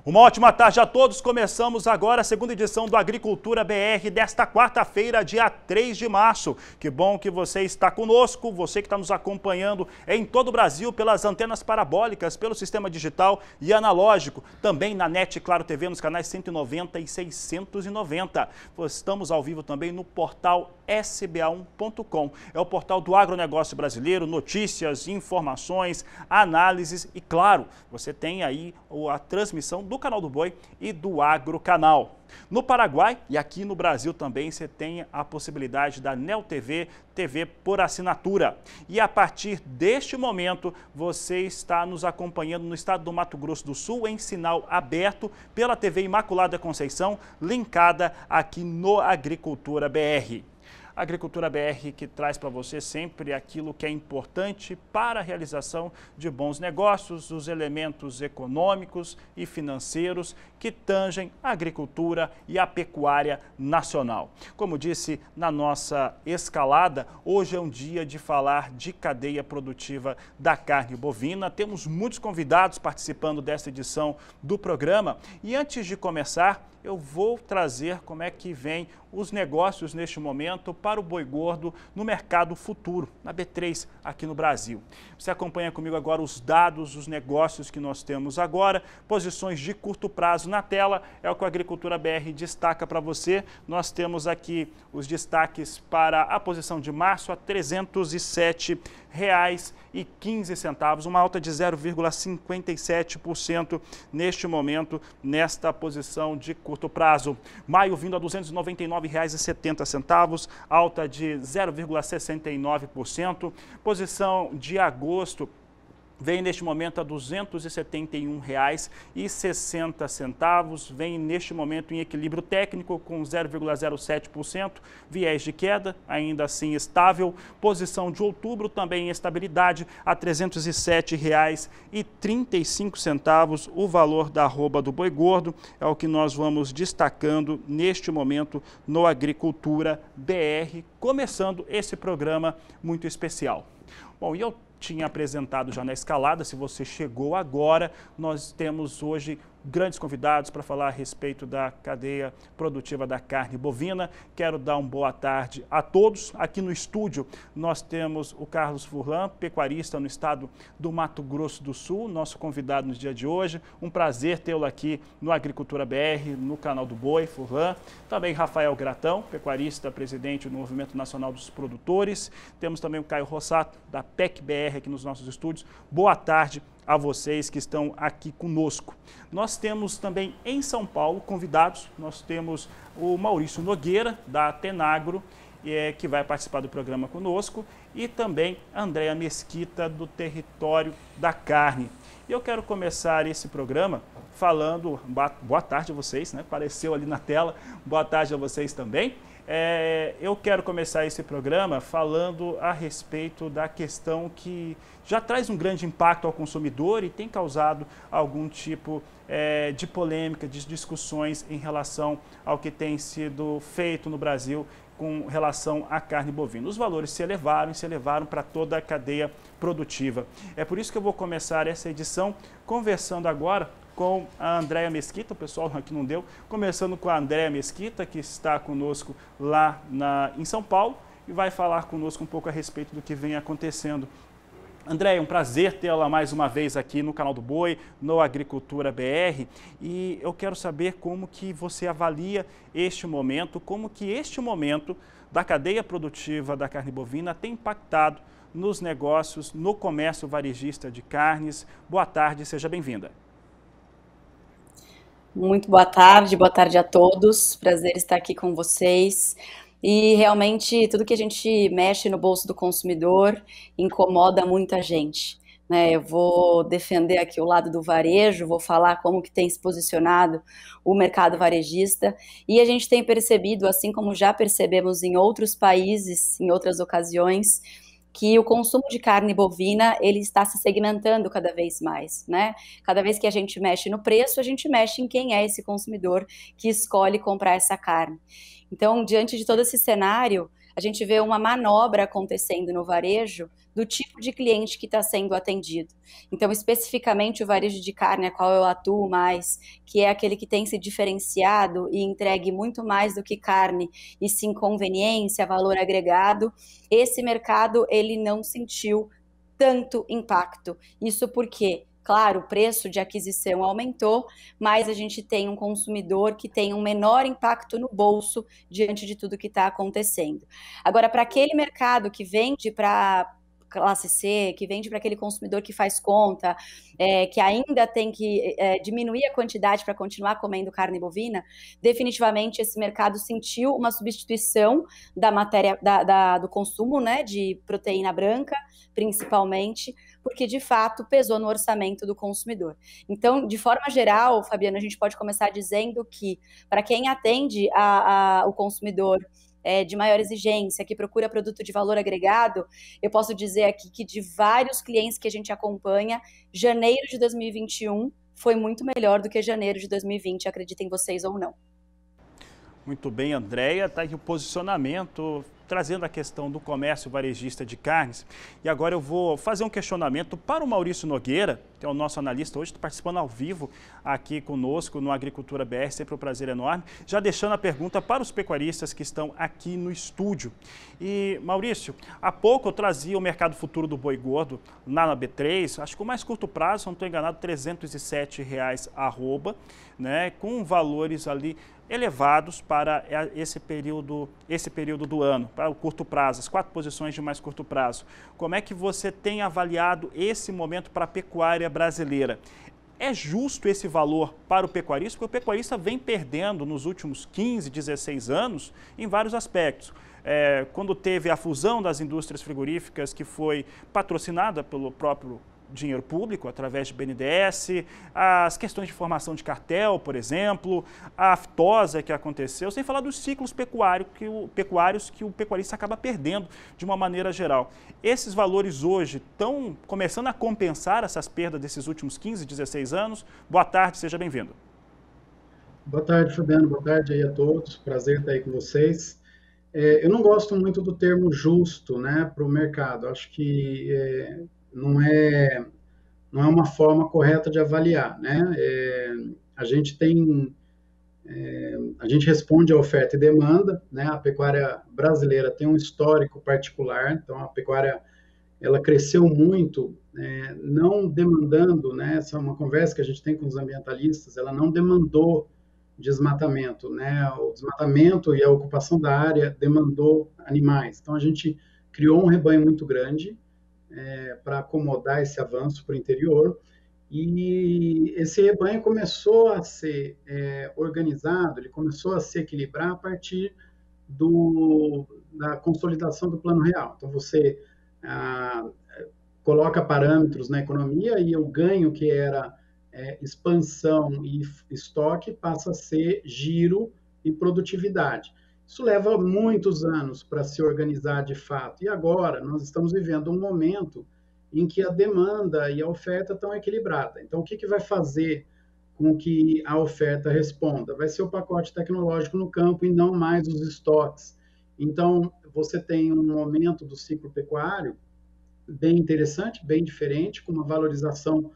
Uma ótima tarde a todos. Começamos agora a segunda edição do Agricultura BR desta quarta-feira, dia 3 de março. Que bom que você está conosco, você que está nos acompanhando em todo o Brasil pelas antenas parabólicas, pelo sistema digital e analógico. Também na NET Claro TV, nos canais 190 e 690. Estamos ao vivo também no portal sba1.com. É o portal do agronegócio brasileiro, notícias, informações, análises e, claro, você tem aí a transmissão do Canal do Boi e do Agro Canal. No Paraguai e aqui no Brasil também você tem a possibilidade da Neo TV, TV por assinatura. E a partir deste momento você está nos acompanhando no estado do Mato Grosso do Sul em sinal aberto pela TV Imaculada Conceição, linkada aqui no Agricultura BR. Agricultura BR que traz para você sempre aquilo que é importante para a realização de bons negócios, os elementos econômicos e financeiros que tangem a agricultura e a pecuária nacional. Como disse na nossa escalada, hoje é um dia de falar de cadeia produtiva da carne bovina. Temos muitos convidados participando desta edição do programa e antes de começar, eu vou trazer como é que vem os negócios neste momento para o boi gordo no mercado futuro, na B3 aqui no Brasil. Você acompanha comigo agora os dados, os negócios que nós temos agora, posições de curto prazo na tela, é o que a Agricultura BR destaca para você. Nós temos aqui os destaques para a posição de março a R$ 307,15, uma alta de 0,57% neste momento, nesta posição de curto prazo. Maio vindo a R$ 299,70, alta de 0,69%. Posição de agosto vem neste momento a R$ 271,60, vem neste momento em equilíbrio técnico com 0,07%, viés de queda, ainda assim estável. Posição de outubro também em estabilidade a R$ 307,35, o valor da arroba do boi gordo é o que nós vamos destacando neste momento no Agricultura BR, começando esse programa muito especial. Bom, e eu tinha apresentado já na escalada, se você chegou agora, nós temos hoje grandes convidados para falar a respeito da cadeia produtiva da carne bovina. Quero dar uma boa tarde a todos. Aqui no estúdio nós temos o Carlos Furlan, pecuarista no estado do Mato Grosso do Sul, nosso convidado no dia de hoje. Um prazer tê-lo aqui no Agricultura BR, no canal do Boi, Furlan. Também Rafael Gratão, pecuarista, presidente do Movimento Nacional dos Produtores. Temos também o Caio Rossato, da PEC BR, aqui nos nossos estúdios. Boa tarde a vocês que estão aqui conosco. Nós temos também em São Paulo convidados, nós temos o Maurício Nogueira, da Tenagro, que vai participar do programa conosco, e também a Andréa Mesquita, do Território da Carne. E eu quero começar esse programa falando, boa tarde a vocês, né? Apareceu ali na tela, boa tarde a vocês também. Eu quero começar esse programa falando a respeito da questão que já traz um grande impacto ao consumidor e tem causado algum tipo de polêmica, de discussões em relação ao que tem sido feito no Brasil com relação à carne bovina. Os valores se elevaram para toda a cadeia produtiva. É por isso que eu vou começar essa edição conversando agora com a Andréa Mesquita, o pessoal aqui não deu, começando com a Andréa Mesquita, que está conosco lá em São Paulo e vai falar conosco um pouco a respeito do que vem acontecendo. Andréa, é um prazer tê-la mais uma vez aqui no canal do Boi, no Agricultura BR, e eu quero saber como que você avalia este momento, como que este momento da cadeia produtiva da carne bovina tem impactado nos negócios, no comércio varejista de carnes. Boa tarde, seja bem-vinda. Muito boa tarde a todos. Prazer estar aqui com vocês. E realmente tudo que a gente mexe no bolso do consumidor incomoda muita gente, né? Eu vou defender aqui o lado do varejo, vou falar como que tem se posicionado o mercado varejista e a gente tem percebido, assim como já percebemos em outros países, em outras ocasiões, que o consumo de carne bovina, ele está se segmentando cada vez mais, né? Cada vez que a gente mexe no preço, a gente mexe em quem é esse consumidor que escolhe comprar essa carne. Então, diante de todo esse cenário, a gente vê uma manobra acontecendo no varejo do tipo de cliente que está sendo atendido. Então, especificamente o varejo de carne, a qual eu atuo mais, que é aquele que tem se diferenciado e entregue muito mais do que carne, e sim conveniência, valor agregado, esse mercado ele não sentiu tanto impacto. Isso porque, claro, o preço de aquisição aumentou, mas a gente tem um consumidor que tem um menor impacto no bolso diante de tudo que está acontecendo. Agora, para aquele mercado que vende para classe C, que vende para aquele consumidor que faz conta, que ainda tem que diminuir a quantidade para continuar comendo carne bovina, definitivamente esse mercado sentiu uma substituição da matéria do consumo, né, de proteína branca, principalmente, porque de fato pesou no orçamento do consumidor. Então, de forma geral, Fabiana, a gente pode começar dizendo que para quem atende o consumidor de maior exigência, que procura produto de valor agregado, eu posso dizer aqui que de vários clientes que a gente acompanha, janeiro de 2021 foi muito melhor do que janeiro de 2020, acreditem vocês ou não. Muito bem, Andréia, está aqui o posicionamento, trazendo a questão do comércio varejista de carnes. E agora eu vou fazer um questionamento para o Maurício Nogueira, que é o nosso analista hoje, está participando ao vivo aqui conosco no Agricultura BR, sempre um prazer enorme. Já deixando a pergunta para os pecuaristas que estão aqui no estúdio. E, Maurício, há pouco eu trazia o mercado futuro do boi gordo lá na B3, acho que o mais curto prazo, se não estou enganado, R$ 307,00 arroba, né, com valores ali elevados para esse período do ano, para o curto prazo, as 4 posições de mais curto prazo. Como é que você tem avaliado esse momento para a pecuária brasileira? É justo esse valor para o pecuarista? Porque o pecuarista vem perdendo nos últimos 15, 16 anos em vários aspectos. Quando teve a fusão das indústrias frigoríficas, que foi patrocinada pelo próprio dinheiro público, através de BNDES, as questões de formação de cartel, por exemplo, a aftosa que aconteceu, sem falar dos ciclos pecuários que o pecuarista acaba perdendo de uma maneira geral. Esses valores hoje estão começando a compensar essas perdas desses últimos 15, 16 anos? Boa tarde, seja bem-vindo. Boa tarde, Fabiano. Boa tarde aí a todos. Prazer estar aí com vocês. Eu não gosto muito do termo justo, né, para o mercado. Acho que não é uma forma correta de avaliar, né? A gente responde à oferta e demanda, né? A pecuária brasileira tem um histórico particular, então a pecuária ela cresceu muito, não demandando, né? Essa é uma conversa que a gente tem com os ambientalistas, ela não demandou desmatamento, né? O desmatamento e a ocupação da área demandou animais. Então a gente criou um rebanho muito grande, para acomodar esse avanço para o interior, e esse rebanho começou a ser organizado, ele começou a se equilibrar a partir da consolidação do Plano Real. Então, você coloca parâmetros na economia e o ganho que era expansão e estoque passa a ser giro e produtividade. Isso leva muitos anos para se organizar de fato. E agora nós estamos vivendo um momento em que a demanda e a oferta estão equilibradas. Então, o que vai fazer com que a oferta responda? Vai ser o pacote tecnológico no campo e não mais os estoques. Então, você tem um momento do ciclo pecuário bem interessante, bem diferente, com uma valorização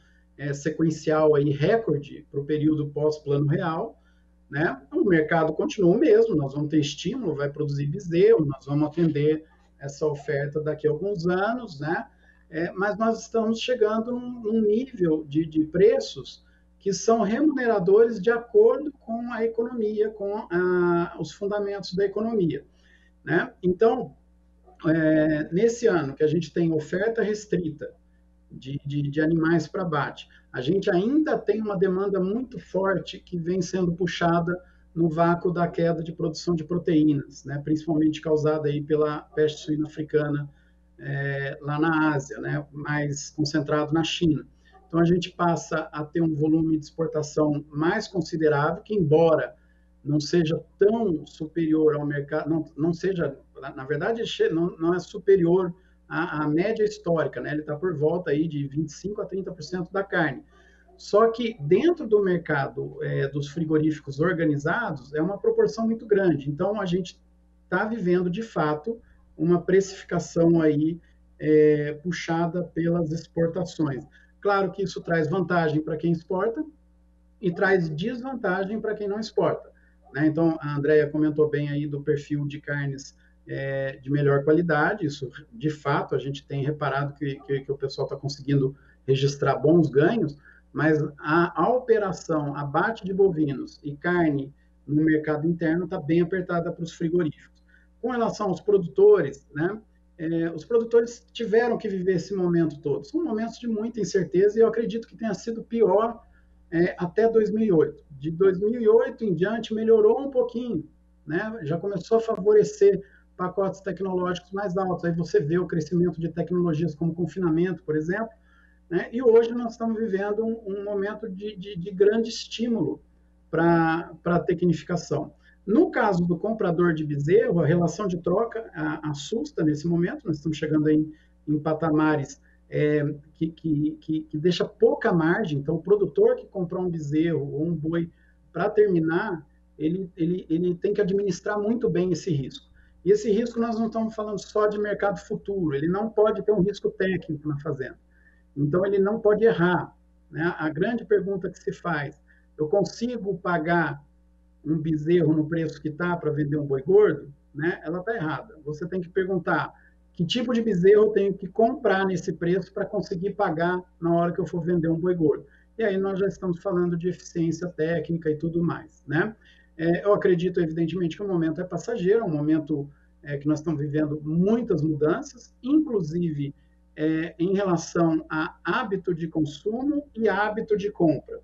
sequencial aí, recorde para o período pós-Plano Real, né? O mercado continua o mesmo, nós vamos ter estímulo, vai produzir bezerro, nós vamos atender essa oferta daqui a alguns anos, né? Mas nós estamos chegando num nível de preços que são remuneradores de acordo com a economia, com os fundamentos da economia, né? Então, nesse ano que a gente tem oferta restrita de animais para abate, a gente ainda tem uma demanda muito forte que vem sendo puxada no vácuo da queda de produção de proteínas, né? Principalmente causada aí pela peste suína africana lá na Ásia, né? Mais concentrado na China. Então, a gente passa a ter um volume de exportação mais considerável, que embora não seja tão superior ao mercado, não seja, na verdade, não é superior à média histórica, né? Ele está por volta aí de 25% a 30% da carne. Só que dentro do mercado dos frigoríficos organizados é uma proporção muito grande. Então, a gente está vivendo, de fato, uma precificação aí puxada pelas exportações. Claro que isso traz vantagem para quem exporta e traz desvantagem para quem não exporta, né? Então, a Andrea comentou bem aí do perfil de carnes de melhor qualidade. Isso, de fato, a gente tem reparado que o pessoal está conseguindo registrar bons ganhos, mas a operação abate de bovinos e carne no mercado interno está bem apertada para os frigoríficos. Com relação aos produtores, né? Os produtores tiveram que viver esse momento todo. São momentos de muita incerteza e eu acredito que tenha sido pior até 2008. De 2008 em diante melhorou um pouquinho, né? Já começou a favorecer pacotes tecnológicos mais altos. Aí você vê o crescimento de tecnologias como confinamento, por exemplo, né? E hoje nós estamos vivendo um momento de grande estímulo para a tecnificação. No caso do comprador de bezerro, a relação de troca assusta nesse momento. Nós estamos chegando em patamares que deixa pouca margem. Então, o produtor que comprou um bezerro ou um boi para terminar, ele tem que administrar muito bem esse risco. E esse risco nós não estamos falando só de mercado futuro, ele não pode ter um risco técnico na fazenda. Então, ele não pode errar, né? A grande pergunta que se faz, eu consigo pagar um bezerro no preço que está para vender um boi gordo? Né? Ela está errada. Você tem que perguntar que tipo de bezerro eu tenho que comprar nesse preço para conseguir pagar na hora que eu for vender um boi gordo. E aí nós já estamos falando de eficiência técnica e tudo mais, né? Eu acredito, evidentemente, que o momento é passageiro, é um momento que nós estamos vivendo muitas mudanças, inclusive em relação a hábito de consumo e hábito de compra.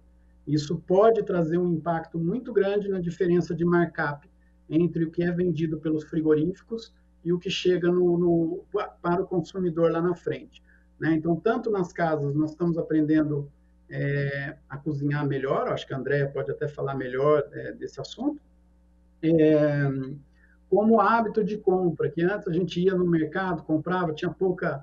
Isso pode trazer um impacto muito grande na diferença de markup entre o que é vendido pelos frigoríficos e o que chega para o consumidor lá na frente, né? Então, tanto nas casas, nós estamos aprendendo a cozinhar melhor, acho que a Andrea pode até falar melhor desse assunto, como hábito de compra, que antes a gente ia no mercado, comprava, tinha pouca...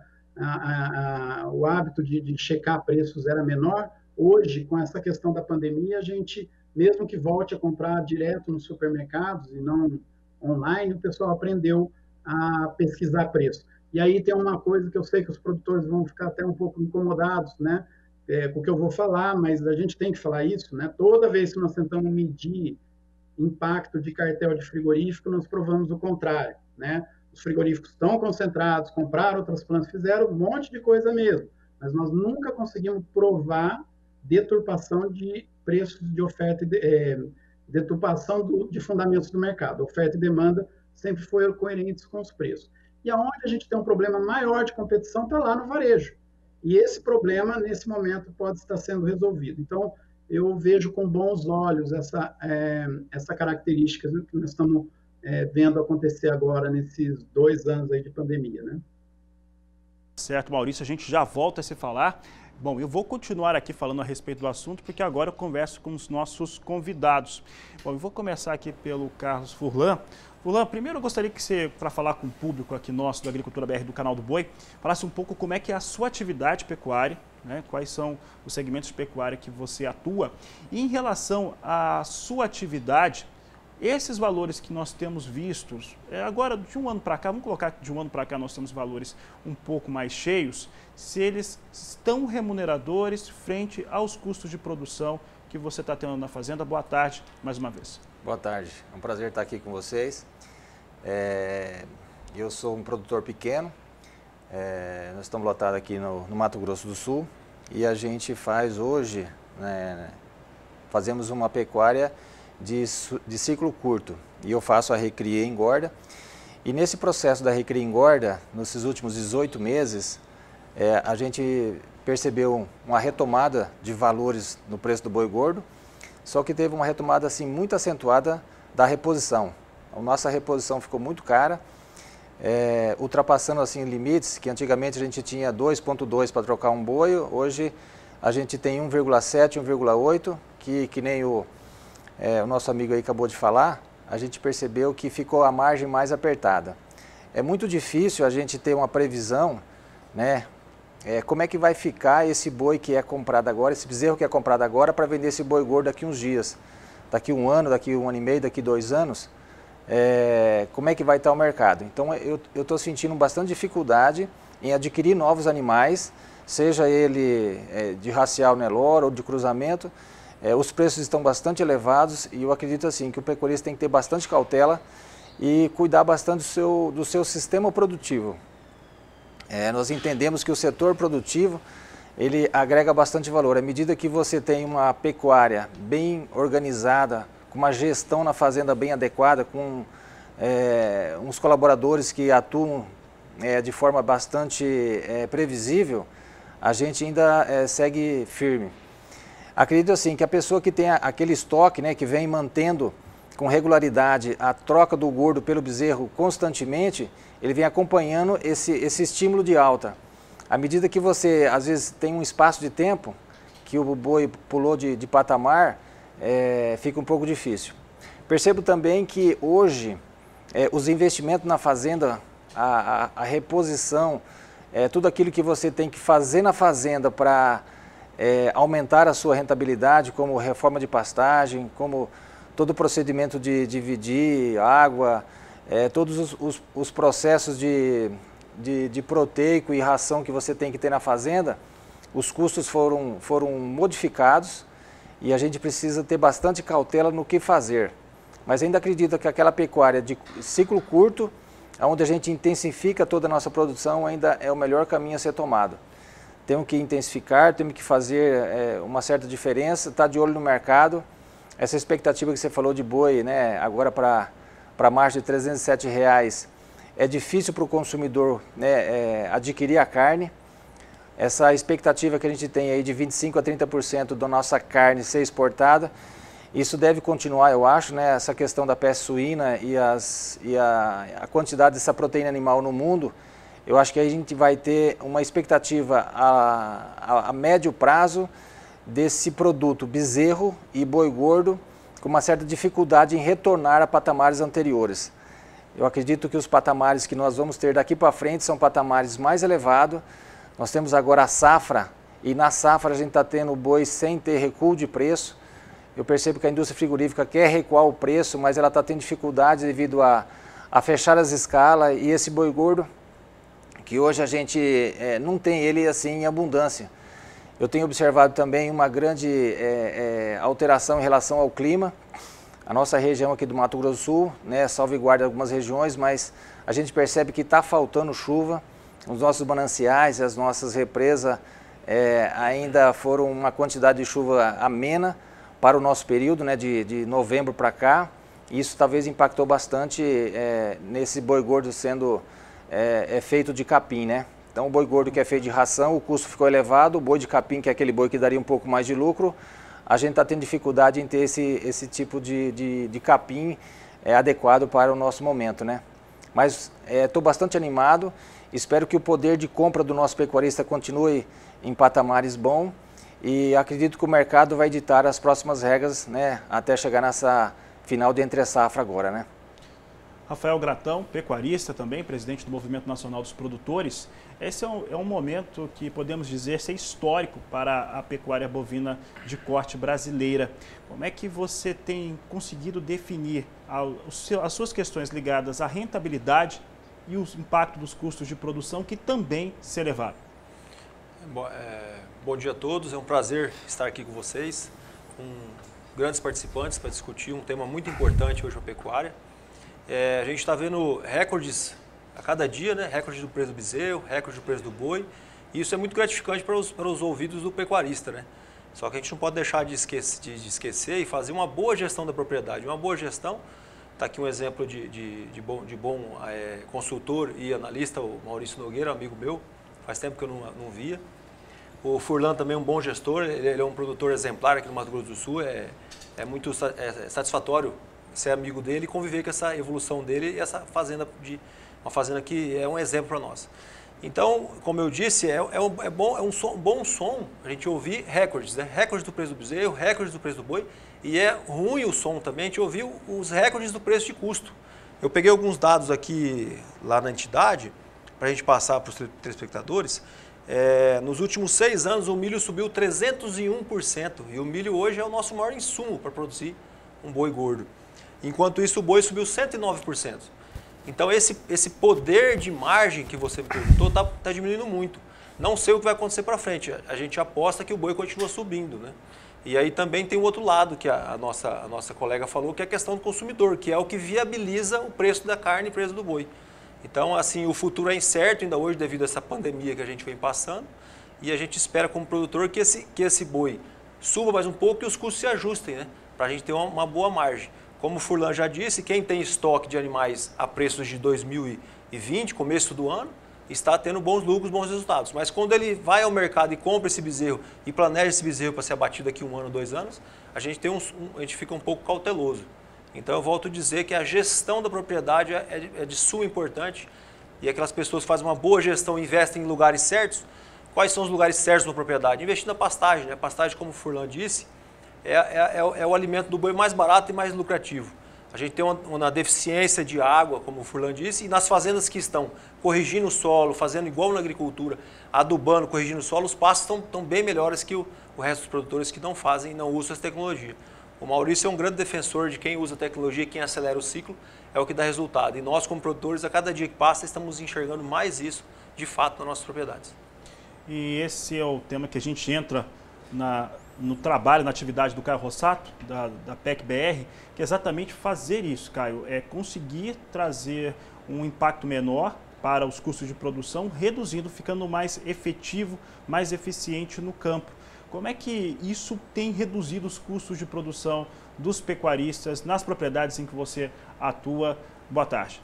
o hábito de checar preços era menor. Hoje, com essa questão da pandemia, a gente, mesmo que volte a comprar direto nos supermercados e não online, o pessoal aprendeu a pesquisar preço. E aí tem uma coisa que eu sei que os produtores vão ficar até um pouco incomodados, né, com o que eu vou falar, mas a gente tem que falar isso, né? Toda vez que nós tentamos medir impacto de cartel de frigorífico, nós provamos o contrário, né? Os frigoríficos estão concentrados, compraram outras plantas, fizeram um monte de coisa mesmo, mas nós nunca conseguimos provar deturpação de preços de oferta, deturpação de fundamentos do mercado. Oferta e demanda sempre foram coerentes com os preços. E aonde a gente tem um problema maior de competição está lá no varejo. E esse problema, nesse momento, pode estar sendo resolvido. Então, eu vejo com bons olhos essa característica que nós estamos vendo acontecer agora nesses 2 anos aí de pandemia, né? Certo, Maurício, a gente já volta a se falar. Bom, eu vou continuar aqui falando a respeito do assunto, porque agora eu converso com os nossos convidados. Bom, eu vou começar aqui pelo Carlos Furlan. Furlan, primeiro eu gostaria que você, para falar com o público aqui nosso do Agricultura BR, do Canal do Boi, falasse um pouco como é que é a sua atividade pecuária, né? Quais são os segmentos de pecuária que você atua. E em relação à sua atividade, esses valores que nós temos vistos, agora de um ano para cá, vamos colocar que de um ano para cá nós temos valores um pouco mais cheios, se eles estão remuneradores frente aos custos de produção que você está tendo na fazenda. Boa tarde, mais uma vez. Boa tarde, é um prazer estar aqui com vocês. Eu sou um produtor pequeno, nós estamos lotados aqui no Mato Grosso do Sul e a gente faz hoje, fazemos uma pecuária de ciclo curto, e eu faço a recria e engorda. E nesse processo da recria e engorda, nesses últimos 18 meses, a gente percebeu uma retomada de valores no preço do boi gordo, só que teve uma retomada assim muito acentuada da reposição. A nossa reposição ficou muito cara, ultrapassando assim limites que antigamente a gente tinha 2,2 para trocar um boi, hoje a gente tem 1,7, 1,8, que nem o nosso amigo aí acabou de falar, a gente percebeu que ficou a margem mais apertada. É muito difícil a gente ter uma previsão, né? Como é que vai ficar esse boi que é comprado agora, esse bezerro que é comprado agora, para vender esse boi gordo daqui uns dias, daqui um ano, daqui 1 ano e meio, daqui 2 anos, como é que vai estar o mercado. Então eu estou sentindo bastante dificuldade em adquirir novos animais, seja ele de racial Nelore ou de cruzamento. Os preços estão bastante elevados e eu acredito assim que o pecuarista tem que ter bastante cautela e cuidar bastante do seu sistema produtivo. Nós entendemos que o setor produtivo ele agrega bastante valor. À medida que você tem uma pecuária bem organizada, com uma gestão na fazenda bem adequada, com uns colaboradores que atuam de forma bastante previsível, a gente ainda segue firme. Acredito assim que a pessoa que tem aquele estoque, né, que vem mantendo com regularidade a troca do gordo pelo bezerro constantemente, ele vem acompanhando esse estímulo de alta. À medida que você, às vezes, tem um espaço de tempo, que o boi pulou de patamar, fica um pouco difícil. Percebo também que hoje os investimentos na fazenda, a reposição, tudo aquilo que você tem que fazer na fazenda para aumentar a sua rentabilidade, como reforma de pastagem, como todo o procedimento de dividir água, todos os processos de proteico e ração que você tem que ter na fazenda, os custos foram modificados e a gente precisa ter bastante cautela no que fazer. Mas ainda acredito que aquela pecuária de ciclo curto, onde a gente intensifica toda a nossa produção, ainda é o melhor caminho a ser tomado. Temos que intensificar, temos que fazer uma certa diferença, estar de olho no mercado. Essa expectativa que você falou de boi, né, agora para março de R$ 307,00, é difícil para o consumidor, né, adquirir a carne. Essa expectativa que a gente tem aí de 25% a 30% da nossa carne ser exportada, isso deve continuar, eu acho, né, essa questão da peste suína e a quantidade dessa proteína animal no mundo. Eu acho que aí a gente vai ter uma expectativa a médio prazo desse produto bezerro e boi gordo com uma certa dificuldade em retornar a patamares anteriores. Eu acredito que os patamares que nós vamos ter daqui para frente são patamares mais elevados. Nós temos agora a safra e na safra a gente está tendo o boi sem ter recuo de preço. Eu percebo que a indústria frigorífica quer recuar o preço, mas ela está tendo dificuldade devido a fechar as escalas e esse boi gordo, que hoje a gente não tem ele assim em abundância. Eu tenho observado também uma grande alteração em relação ao clima. A nossa região aqui do Mato Grosso do Sul, né, salvaguarda algumas regiões, mas a gente percebe que está faltando chuva. Os nossos mananciais, as nossas represas ainda foram uma quantidade de chuva amena para o nosso período, né, de novembro para cá. Isso talvez impactou bastante nesse boi gordo sendo feito de capim, né? Então o boi gordo que é feito de ração, o custo ficou elevado, o boi de capim, que é aquele boi que daria um pouco mais de lucro, a gente está tendo dificuldade em ter esse tipo de capim adequado para o nosso momento, né? Mas estou bastante animado, espero que o poder de compra do nosso pecuarista continue em patamares bons e acredito que o mercado vai ditar as próximas regras, né, até chegar nessa final de entre-safra agora, né? Rafael Gratão, pecuarista também, presidente do Movimento Nacional dos Produtores. Esse é um momento que podemos dizer ser histórico para a pecuária bovina de corte brasileira. Como é que você tem conseguido definir as suas questões ligadas à rentabilidade e o impacto dos custos de produção que também se elevaram? Bom dia a todos, é um prazer estar aqui com vocês, com grandes participantes para discutir um tema muito importante hoje na pecuária. A gente está vendo recordes a cada dia, né? Recorde do preço do bezerro, recorde do preço do boi. E isso é muito gratificante para os ouvidos do pecuarista, né? Só que a gente não pode deixar de esquecer e fazer uma boa gestão da propriedade. Uma boa gestão, está aqui um exemplo de bom consultor e analista, o Maurício Nogueira, amigo meu, faz tempo que eu não via. O Furlan também é um bom gestor, ele é um produtor exemplar aqui no Mato Grosso do Sul, é muito satisfatório ser amigo dele e conviver com essa evolução dele e essa fazenda, uma fazenda que é um exemplo para nós. Então, como eu disse, bom som a gente ouvir recordes, né? Recordes do preço do bezerro, recordes do preço do boi, e é ruim o som também a gente ouvir os recordes do preço de custo. Eu peguei alguns dados aqui lá na entidade, para a gente passar para os telespectadores. Nos últimos 6 anos o milho subiu 301%, e o milho hoje é o nosso maior insumo para produzir um boi gordo. Enquanto isso, o boi subiu 109%. Então, esse poder de margem que você me perguntou está diminuindo muito. Não sei o que vai acontecer para frente. A gente aposta que o boi continua subindo, né? E aí também tem o outro lado que a nossa colega falou, que é a questão do consumidor, que é o que viabiliza o preço da carne e o preço do boi. Então, assim, o futuro é incerto ainda hoje devido a essa pandemia que a gente vem passando. E a gente espera como produtor que esse boi suba mais um pouco e os custos se ajustem, né? Para a gente ter uma boa margem. Como o Furlan já disse, quem tem estoque de animais a preços de 2020, começo do ano, está tendo bons lucros, bons resultados. Mas quando ele vai ao mercado e compra esse bezerro e planeja esse bezerro para ser abatido daqui 1 ano, 2 anos, a gente fica um pouco cauteloso. Então eu volto a dizer que a gestão da propriedade é de suma importância e aquelas pessoas que fazem uma boa gestão e investem em lugares certos. Quais são os lugares certos na propriedade? Investir na pastagem, né? A pastagem, como o Furlan disse, é o alimento do boi mais barato e mais lucrativo. A gente tem uma deficiência de água, como o Furlan disse, e nas fazendas que estão corrigindo o solo, fazendo igual na agricultura, adubando, corrigindo o solo, os pastos estão bem melhores que o resto dos produtores que não fazem e não usam essa tecnologia. O Maurício é um grande defensor de quem usa a tecnologia, quem acelera o ciclo, é o que dá resultado. E nós, como produtores, a cada dia que passa, estamos enxergando mais isso, de fato, nas nossas propriedades. E esse é o tema que a gente entra no trabalho, na atividade do Caio Rossato, da PEC-BR, que é exatamente fazer isso, Caio, é conseguir trazer um impacto menor para os custos de produção, reduzindo, ficando mais efetivo, mais eficiente no campo. Como é que isso tem reduzido os custos de produção dos pecuaristas nas propriedades em que você atua? Boa tarde.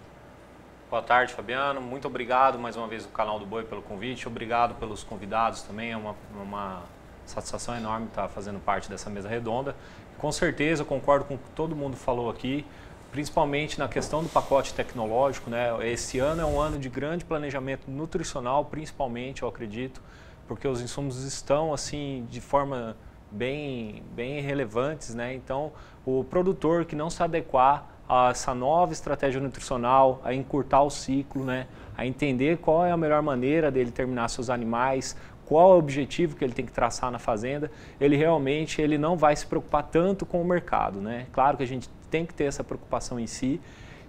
Boa tarde, Fabiano. Muito obrigado mais uma vez ao Canal do Boi pelo convite. Obrigado pelos convidados também. É uma satisfação enorme estar fazendo parte dessa mesa redonda. Com certeza, eu concordo com o que todo mundo falou aqui, principalmente na questão do pacote tecnológico, né? Esse ano é um ano de grande planejamento nutricional, principalmente, eu acredito, porque os insumos estão assim de forma bem relevantes, né? Então, o produtor que não se adequar a essa nova estratégia nutricional, a encurtar o ciclo, né? A entender qual é a melhor maneira dele terminar seus animais, qual é o objetivo que ele tem que traçar na fazenda, ele realmente não vai se preocupar tanto com o mercado, né? Claro que a gente tem que ter essa preocupação em si,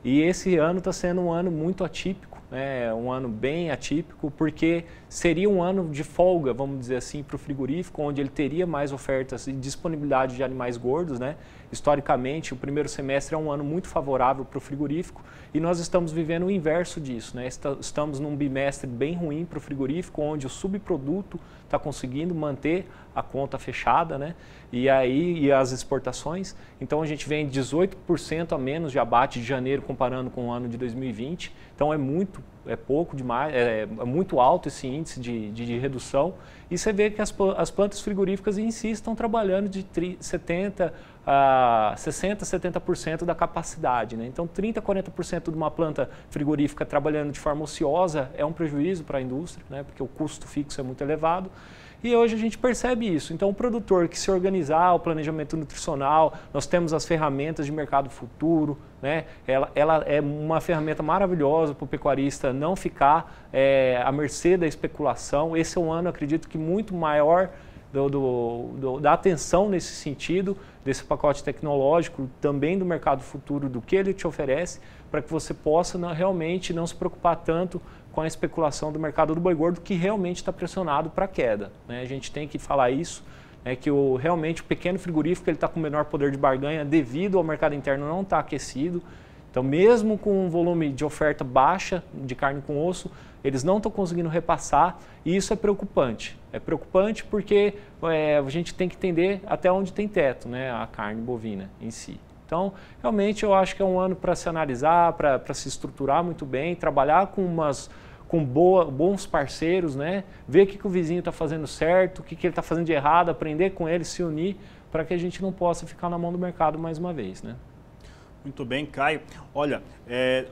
e esse ano está sendo um ano muito atípico, né? Um ano bem atípico, porque seria um ano de folga, vamos dizer assim, para o frigorífico, onde ele teria mais ofertas e disponibilidade de animais gordos, né? Historicamente, o primeiro semestre é um ano muito favorável para o frigorífico e nós estamos vivendo o inverso disso, né? Estamos num bimestre bem ruim para o frigorífico, onde o subproduto está conseguindo manter a conta fechada, né? E as exportações. Então a gente vem 18% a menos de abate de janeiro comparando com o ano de 2020. Então é pouco demais, é muito alto esse índice de redução. E você vê que as plantas frigoríficas em si estão trabalhando de 60% a 70% da capacidade, né? Então 30% a 40% de uma planta frigorífica trabalhando de forma ociosa é um prejuízo para a indústria, né? Porque o custo fixo é muito elevado. E hoje a gente percebe isso. Então, o produtor que se organizar, o planejamento nutricional, nós temos as ferramentas de mercado futuro, né? Ela é uma ferramenta maravilhosa para o pecuarista não ficar à mercê da especulação. Esse é um ano, acredito que muito maior da atenção nesse sentido, desse pacote tecnológico, também do mercado futuro, do que ele te oferece, para que você possa realmente não se preocupar tanto com a especulação do mercado do boi gordo, que realmente está pressionado para a queda, né? A gente tem que falar isso, que realmente o pequeno frigorífico está com menor poder de barganha devido ao mercado interno não estar aquecido. Então, mesmo com um volume de oferta baixa de carne com osso, eles não estão conseguindo repassar e isso é preocupante. É preocupante porque a gente tem que entender até onde tem teto, né, a carne bovina em si. Então, realmente eu acho que é um ano para se analisar, para se estruturar muito bem, trabalhar com bons parceiros, né? Ver o que o vizinho está fazendo certo, o que ele está fazendo de errado, aprender com ele, se unir, para que a gente não possa ficar na mão do mercado mais uma vez, né? Muito bem, Caio. Olha,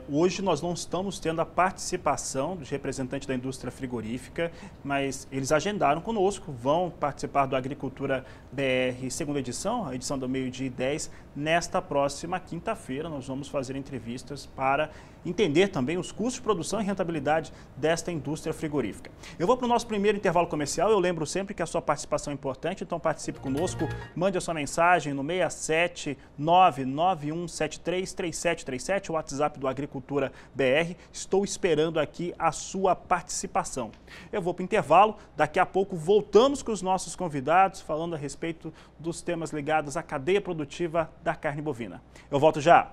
hoje nós não estamos tendo a participação dos representantes da indústria frigorífica, mas eles agendaram conosco, vão participar do Agricultura BR segunda edição, a edição do 12h10, nesta próxima quinta-feira. Nós vamos fazer entrevistas para entender também os custos de produção e rentabilidade desta indústria frigorífica. Eu vou para o nosso primeiro intervalo comercial. Eu lembro sempre que a sua participação é importante, então participe conosco, mande a sua mensagem no 6799173 991733737, o WhatsApp do Agricultura BR. Estou esperando aqui a sua participação. Eu vou para o intervalo, daqui a pouco voltamos com os nossos convidados, falando a respeito dos temas ligados à cadeia produtiva da carne bovina. Eu volto já.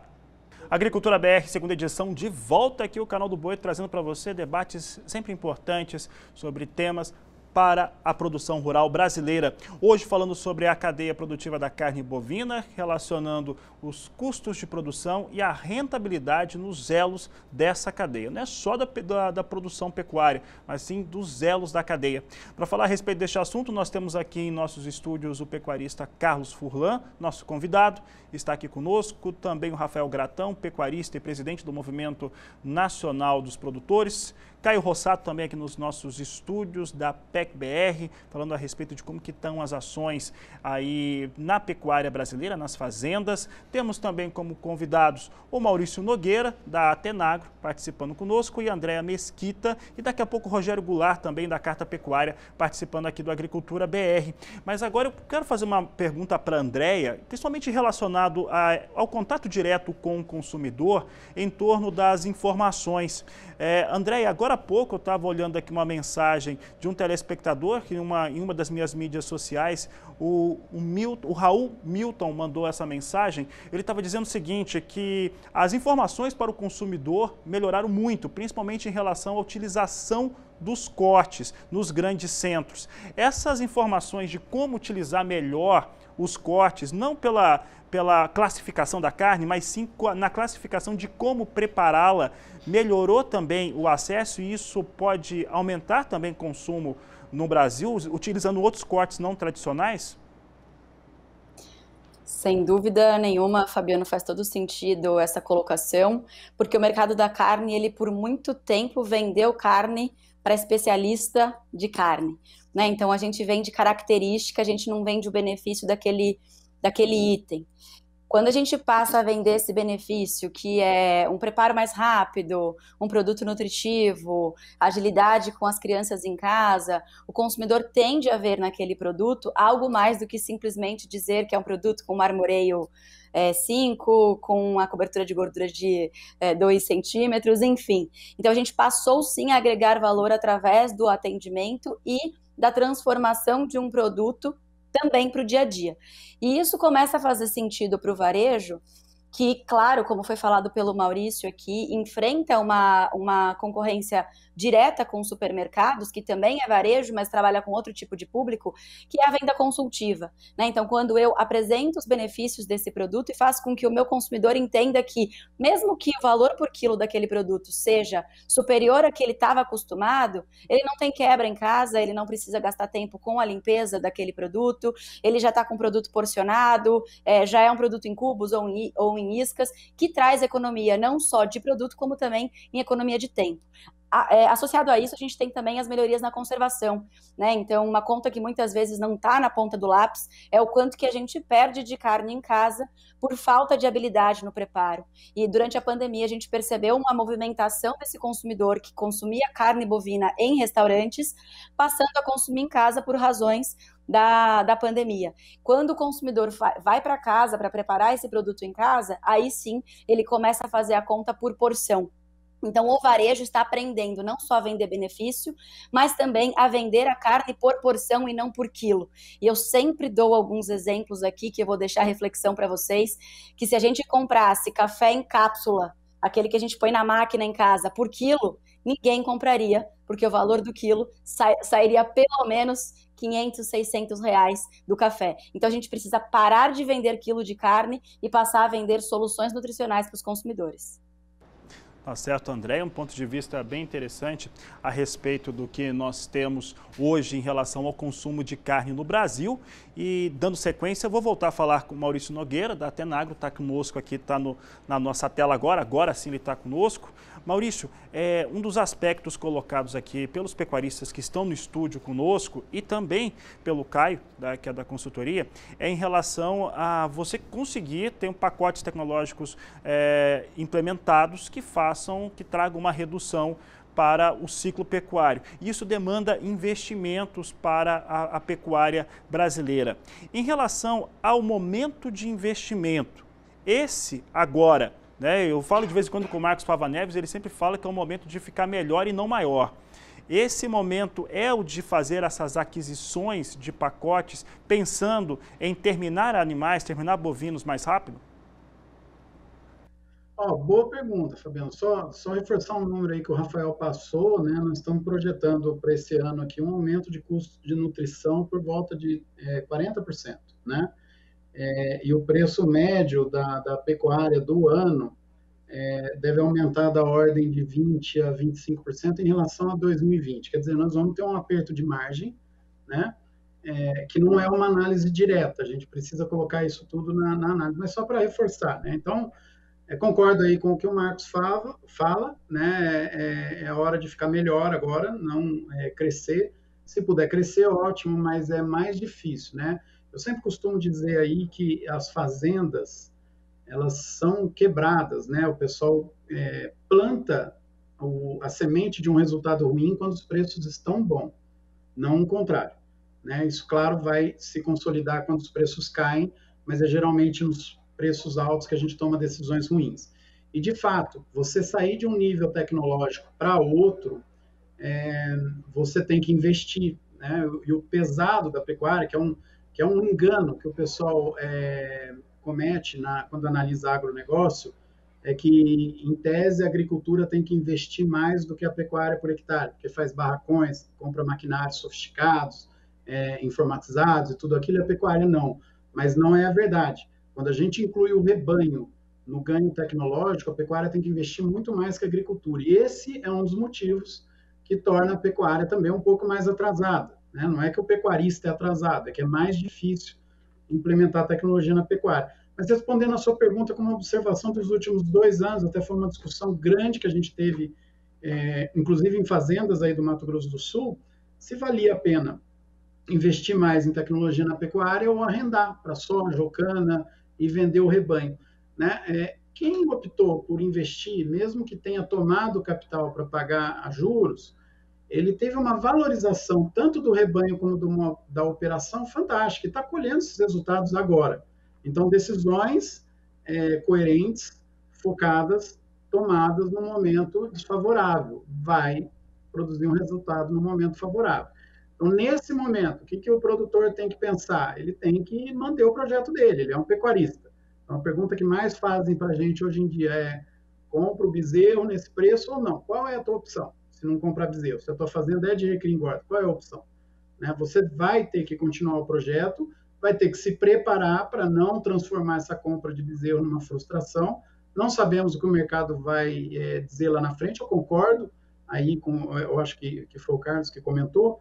Agricultura BR, segunda edição, de volta aqui o canal do Boi, trazendo para você debates sempre importantes sobre temas para a produção rural brasileira. Hoje falando sobre a cadeia produtiva da carne bovina, relacionando os custos de produção e a rentabilidade nos elos dessa cadeia. Não é só da produção pecuária, mas sim dos elos da cadeia. Para falar a respeito deste assunto, nós temos aqui em nossos estúdios o pecuarista Carlos Furlan, nosso convidado, está aqui conosco, também o Rafael Gratão, pecuarista e presidente do Movimento Nacional dos Produtores, Caio Rossato também aqui nos nossos estúdios da PEC-BR, falando a respeito de como que estão as ações aí na pecuária brasileira, nas fazendas. Temos também como convidados o Maurício Nogueira, da Atenagro, participando conosco, e Andréa Mesquita, e daqui a pouco o Rogério Goulart, também da Carta Pecuária, participando aqui do Agricultura BR. Mas agora eu quero fazer uma pergunta para a Andréa, principalmente relacionado ao contato direto com o consumidor, em torno das informações. Andréa, agora há pouco eu estava olhando aqui uma mensagem de um telespectador que em uma das minhas mídias sociais, o Raul Milton mandou essa mensagem. Ele estava dizendo o seguinte, que as informações para o consumidor melhoraram muito, principalmente em relação à utilização dos cortes nos grandes centros. Essas informações de como utilizar melhor os cortes, não pela classificação da carne, mas sim na classificação de como prepará-la, melhorou também o acesso, e isso pode aumentar também o consumo no Brasil, utilizando outros cortes não tradicionais? Sem dúvida nenhuma, Fabiano, faz todo sentido essa colocação, porque o mercado da carne, ele por muito tempo vendeu carne para especialista de carne, né? Então a gente vende característica, a gente não vende o benefício daquele item. Quando a gente passa a vender esse benefício, que é um preparo mais rápido, um produto nutritivo, agilidade com as crianças em casa, o consumidor tende a ver naquele produto algo mais do que simplesmente dizer que é um produto com marmoreio 5, com a cobertura de gordura de 2 centímetros, enfim. Então a gente passou sim a agregar valor através do atendimento e da transformação de um produto também para o dia a dia. E isso começa a fazer sentido para o varejo, que, claro, como foi falado pelo Maurício aqui, enfrenta uma concorrência direta com supermercados, que também é varejo, mas trabalha com outro tipo de público, que é a venda consultiva, né? Então, quando eu apresento os benefícios desse produto e faço com que o meu consumidor entenda que, mesmo que o valor por quilo daquele produto seja superior ao que ele estava acostumado, ele não tem quebra em casa, ele não precisa gastar tempo com a limpeza daquele produto, ele já está com o produto porcionado, já é um produto em cubos ou em iscas, que traz economia não só de produto, como também em economia de tempo. Associado a isso, a gente tem também as melhorias na conservação, né? Então, uma conta que muitas vezes não está na ponta do lápis é o quanto que a gente perde de carne em casa por falta de habilidade no preparo. E durante a pandemia, a gente percebeu uma movimentação desse consumidor que consumia carne bovina em restaurantes, passando a consumir em casa por razões da pandemia. Quando o consumidor vai para casa para preparar esse produto em casa, aí sim ele começa a fazer a conta por porção. Então, o varejo está aprendendo não só a vender benefício, mas também a vender a carne por porção e não por quilo. E eu sempre dou alguns exemplos aqui, que eu vou deixar a reflexão para vocês, que se a gente comprasse café em cápsula, aquele que a gente põe na máquina em casa, por quilo, ninguém compraria, porque o valor do quilo sairia pelo menos 500, 600 reais do café. Então, a gente precisa parar de vender quilo de carne e passar a vender soluções nutricionais para os consumidores. Tá certo, André, um ponto de vista bem interessante a respeito do que nós temos hoje em relação ao consumo de carne no Brasil. E dando sequência, eu vou voltar a falar com o Maurício Nogueira, da Atenagro, está conosco aqui, está na nossa tela agora sim ele está conosco. Maurício, um dos aspectos colocados aqui pelos pecuaristas que estão no estúdio conosco e também pelo Caio, que é da consultoria, é em relação a você conseguir ter pacotes tecnológicos implementados que tragam uma redução para o ciclo pecuário. Isso demanda investimentos para a pecuária brasileira. Em relação ao momento de investimento, esse agora, né, eu falo de vez em quando com o Marcos Fava Neves, ele sempre fala que é um momento de ficar melhor e não maior. Esse momento é o de fazer essas aquisições de pacotes pensando em terminar animais, terminar bovinos mais rápido? Boa pergunta, Fabiano. Só reforçar um número aí que o Rafael passou, né? Nós estamos projetando para esse ano aqui um aumento de custo de nutrição por volta de 40%, né? E o preço médio da pecuária do ano deve aumentar da ordem de 20% a 25% em relação a 2020. Quer dizer, nós vamos ter um aperto de margem, né? Que não é uma análise direta, a gente precisa colocar isso tudo na análise, mas só para reforçar, né? Então, concordo aí com o que o Marcos fala, né? É hora de ficar melhor agora, não crescer. Se puder crescer, ótimo, mas é mais difícil, né? Eu sempre costumo dizer aí que as fazendas, elas são quebradas, né? O pessoal planta a semente de um resultado ruim quando os preços estão bons, não o contrário, né? Isso, claro, vai se consolidar quando os preços caem, mas é geralmente nos preços altos que a gente toma decisões ruins. E, de fato, você sair de um nível tecnológico para outro, você tem que investir, né? E o pesado da pecuária, que é um engano que o pessoal comete quando analisa agronegócio, é que, em tese, a agricultura tem que investir mais do que a pecuária por hectare, porque faz barracões, compra maquinários sofisticados, informatizados e tudo aquilo, e a pecuária não. Mas não é a verdade. Quando a gente inclui o rebanho no ganho tecnológico, a pecuária tem que investir muito mais que a agricultura. E esse é um dos motivos que torna a pecuária também um pouco mais atrasada, né? Não é que o pecuarista é atrasado, é que é mais difícil implementar a tecnologia na pecuária. Mas respondendo a sua pergunta, como observação dos últimos 2 anos, até foi uma discussão grande que a gente teve, inclusive em fazendas aí do Mato Grosso do Sul, se valia a pena investir mais em tecnologia na pecuária ou arrendar para soja ou cana e vender o rebanho, né? Quem optou por investir, mesmo que tenha tomado capital para pagar a juros, ele teve uma valorização tanto do rebanho como da operação fantástica e está colhendo esses resultados agora. Então, decisões coerentes, focadas, tomadas no momento desfavorável, vai produzir um resultado no momento favorável. Então, nesse momento, o que o produtor tem que pensar? Ele tem que manter o projeto dele, ele é um pecuarista. Então, a pergunta que mais fazem para a gente hoje em dia é: compra o bezerro nesse preço ou não? Qual é a tua opção? Se não comprar bezerro, se a tua fazenda é de recria e engorda, qual é a opção? Né? Você vai ter que continuar o projeto, vai ter que se preparar para não transformar essa compra de bezerro numa frustração. Não sabemos o que o mercado vai dizer lá na frente, eu concordo, aí eu acho que foi o Carlos que comentou,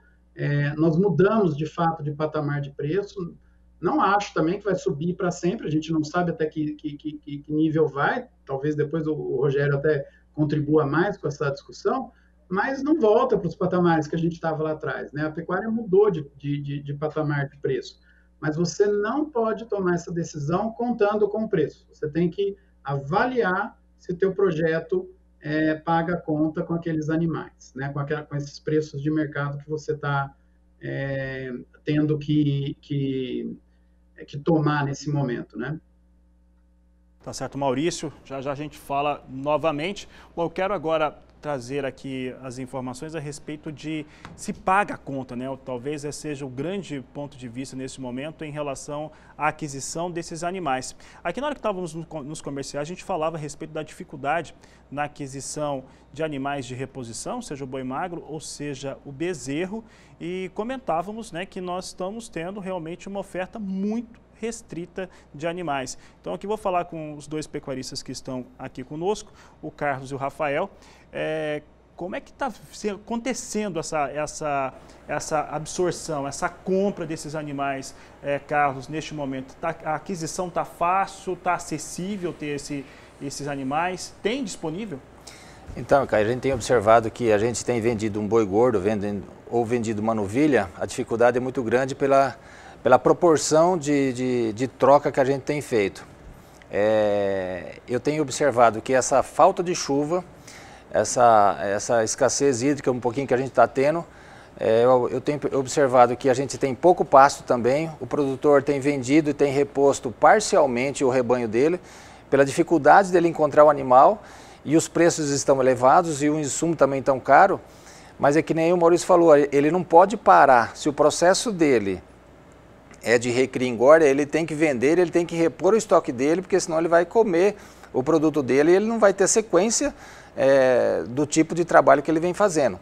nós mudamos de fato de patamar de preço, não acho também que vai subir para sempre, a gente não sabe até que nível vai, talvez depois o Rogério até contribua mais com essa discussão, mas não volta para os patamares que a gente estava lá atrás, né? A pecuária mudou de patamar de preço, mas você não pode tomar essa decisão contando com o preço, você tem que avaliar se o teu projeto paga a conta com aqueles animais, né? Com esses preços de mercado que você está tendo que tomar nesse momento, né? Tá certo, Maurício. Já já a gente fala novamente. Bom, eu quero agora trazer aqui as informações a respeito de se paga a conta, né? Talvez esse seja o grande ponto de vista nesse momento em relação à aquisição desses animais. Aqui na hora que estávamos nos comerciais, a gente falava a respeito da dificuldade na aquisição de animais de reposição, seja o boi magro ou seja o bezerro, e comentávamos, né, que nós estamos tendo realmente uma oferta muito restrita de animais. Então aqui vou falar com os dois pecuaristas que estão aqui conosco, o Carlos e o Rafael. Como é que está acontecendo essa absorção, essa compra desses animais, Carlos, neste momento? A aquisição está fácil, está acessível ter esses animais? Tem disponível? Então, Caio, a gente tem observado que a gente tem vendido um boi gordo ou vendido uma novilha, a dificuldade é muito grande pela proporção de troca que a gente tem feito. Eu tenho observado que essa falta de chuva, essa escassez hídrica um pouquinho que a gente está tendo, eu tenho observado que a gente tem pouco pasto também, o produtor tem vendido e tem reposto parcialmente o rebanho dele, pela dificuldade dele encontrar o animal, e os preços estão elevados e o insumo também tão caro, mas é que nem o Maurício falou, ele não pode parar. Se o processo dele é de recria e engorda, ele tem que vender, ele tem que repor o estoque dele, porque senão ele vai comer o produto dele e ele não vai ter sequência do tipo de trabalho que ele vem fazendo.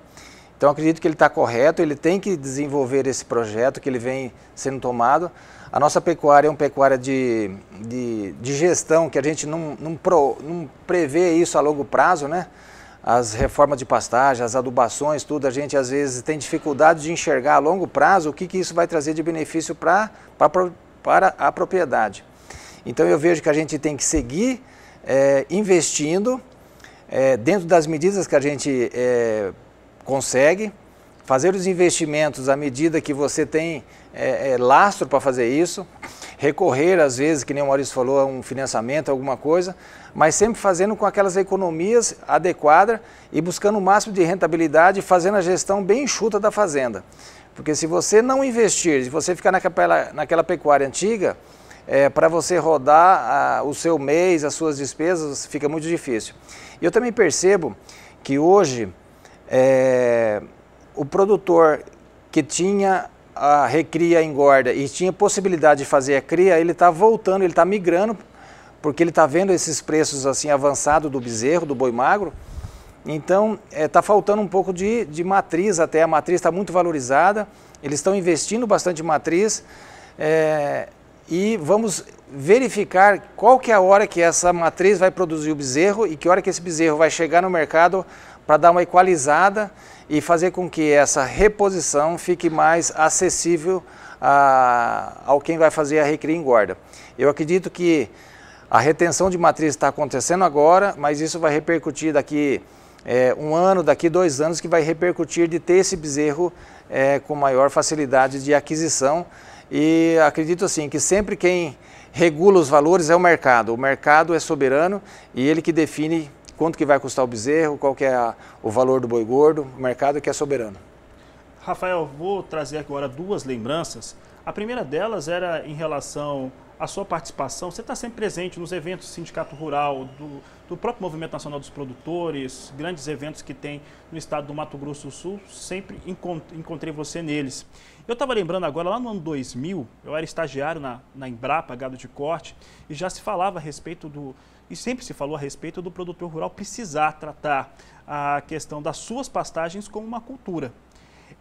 Então acredito que ele está correto, ele tem que desenvolver esse projeto que ele vem sendo tomado. A nossa pecuária é uma pecuária de gestão, que a gente não prevê isso a longo prazo, né? As reformas de pastagem, as adubações, tudo, a gente às vezes tem dificuldade de enxergar a longo prazo o que isso vai trazer de benefício para a propriedade. Então eu vejo que a gente tem que seguir investindo dentro das medidas que a gente consegue, fazer os investimentos à medida que você tem lastro para fazer isso, recorrer às vezes, que nem o Maurício falou, a um financiamento, alguma coisa, mas sempre fazendo com aquelas economias adequadas e buscando o máximo de rentabilidade, fazendo a gestão bem enxuta da fazenda. Porque se você não investir, se você ficar naquela pecuária antiga, para você rodar o seu mês, as suas despesas, fica muito difícil. E eu também percebo que hoje o produtor que tinha a recria engorda e tinha possibilidade de fazer a cria, ele está voltando, ele está migrando, porque ele está vendo esses preços assim avançados do bezerro, do boi magro. Então está faltando um pouco de matriz, até a matriz está muito valorizada, eles estão investindo bastante em matriz, e vamos verificar qual que é a hora que essa matriz vai produzir o bezerro e que hora que esse bezerro vai chegar no mercado para dar uma equalizada e fazer com que essa reposição fique mais acessível ao quem vai fazer a recria e engorda. Eu acredito que a retenção de matriz está acontecendo agora, mas isso vai repercutir daqui um ano, daqui 2 anos, que vai repercutir de ter esse bezerro com maior facilidade de aquisição. E acredito assim que sempre quem regula os valores é o mercado é soberano e ele que define quanto que vai custar o bezerro, qual que é o valor do boi gordo, o mercado que é soberano. Rafael, vou trazer agora 2 lembranças. A primeira delas era em relação à sua participação. Você está sempre presente nos eventos do Sindicato Rural, do próprio Movimento Nacional dos Produtores, grandes eventos que tem no estado do Mato Grosso do Sul, sempre encontrei você neles. Eu estava lembrando agora, lá no ano 2000, eu era estagiário na Embrapa, gado de corte, e já se falava a respeito e sempre se falou a respeito do produtor rural precisar tratar a questão das suas pastagens como uma cultura.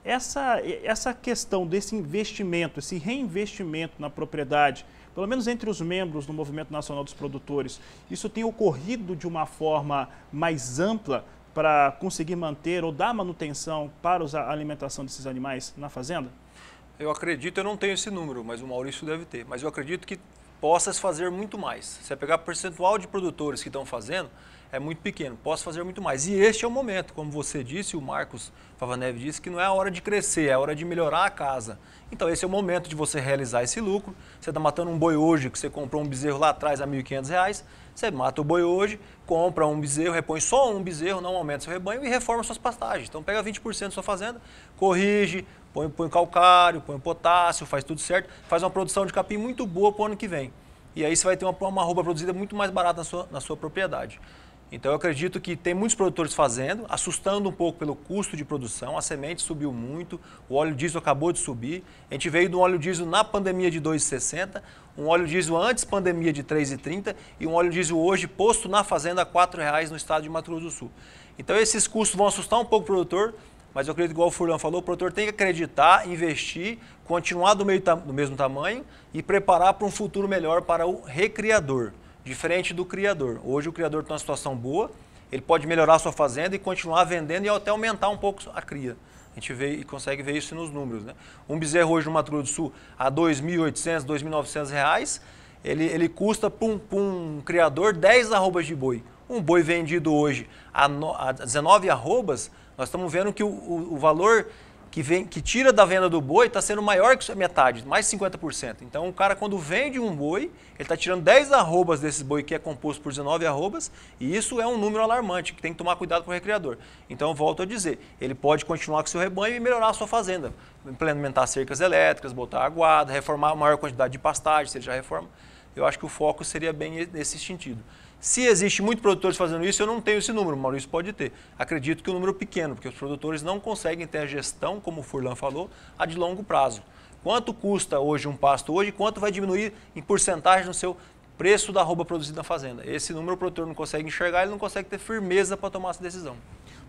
Essa questão desse investimento, esse reinvestimento na propriedade, pelo menos entre os membros do Movimento Nacional dos Produtores, isso tem ocorrido de uma forma mais ampla para conseguir manter ou dar manutenção para a alimentação desses animais na fazenda? Eu acredito, eu não tenho esse número, mas o Maurício deve ter, mas eu acredito que possa fazer muito mais. Se você pegar o percentual de produtores que estão fazendo, é muito pequeno, posso fazer muito mais. E este é o momento, como você disse, o Marcos Favanelli disse, que não é a hora de crescer, é a hora de melhorar a casa. Então esse é o momento de você realizar esse lucro. Você está matando um boi hoje, que você comprou um bezerro lá atrás a R$ 1.500, você mata o boi hoje, compra um bezerro, repõe só um bezerro, não aumenta seu rebanho e reforma suas pastagens. Então pega 20% da sua fazenda, corrige, põe calcário, põe potássio, faz tudo certo, faz uma produção de capim muito boa para o ano que vem. E aí você vai ter uma arroba produzida muito mais barata na sua propriedade. Então eu acredito que tem muitos produtores fazendo, assustando um pouco pelo custo de produção, a semente subiu muito, o óleo diesel acabou de subir, a gente veio de um óleo diesel na pandemia de R$ 2,60, um óleo diesel antes pandemia de R$ 3,30 e um óleo diesel hoje posto na fazenda a R$ 4,00 no estado de Mato Grosso do Sul. Então esses custos vão assustar um pouco o produtor, mas eu acredito, igual o Furlan falou, o produtor tem que acreditar, investir, continuar do mesmo tamanho e preparar para um futuro melhor para o recriador. Diferente do criador. Hoje o criador está numa situação boa, ele pode melhorar a sua fazenda e continuar vendendo e até aumentar um pouco a cria. A gente vê e consegue ver isso nos números, né? Um bezerro hoje no Mato Grosso do Sul a R$ 2.800, R$ 2.900, ele custa para um criador 10 arrobas de boi. Um boi vendido hoje a 19 arrobas, nós estamos vendo que o valor que tira da venda do boi está sendo maior que a metade, mais 50%. Então o cara quando vende um boi, ele está tirando 10 arrobas desses boi que é composto por 19 arrobas, e isso é um número alarmante, que tem que tomar cuidado com o recriador. Então eu volto a dizer, ele pode continuar com o seu rebanho e melhorar a sua fazenda, implementar cercas elétricas, botar aguada, reformar a maior quantidade de pastagem, se ele já reforma. eu acho que o foco seria bem nesse sentido. Se existe muitos produtores fazendo isso, eu não tenho esse número, o Maurício pode ter. Acredito que o número é pequeno, porque os produtores não conseguem ter a gestão, como o Furlan falou, a de longo prazo. Quanto custa hoje um pasto hoje, quanto vai diminuir em porcentagem no seu preço da arroba produzida na fazenda? Esse número o produtor não consegue enxergar, ele não consegue ter firmeza para tomar essa decisão.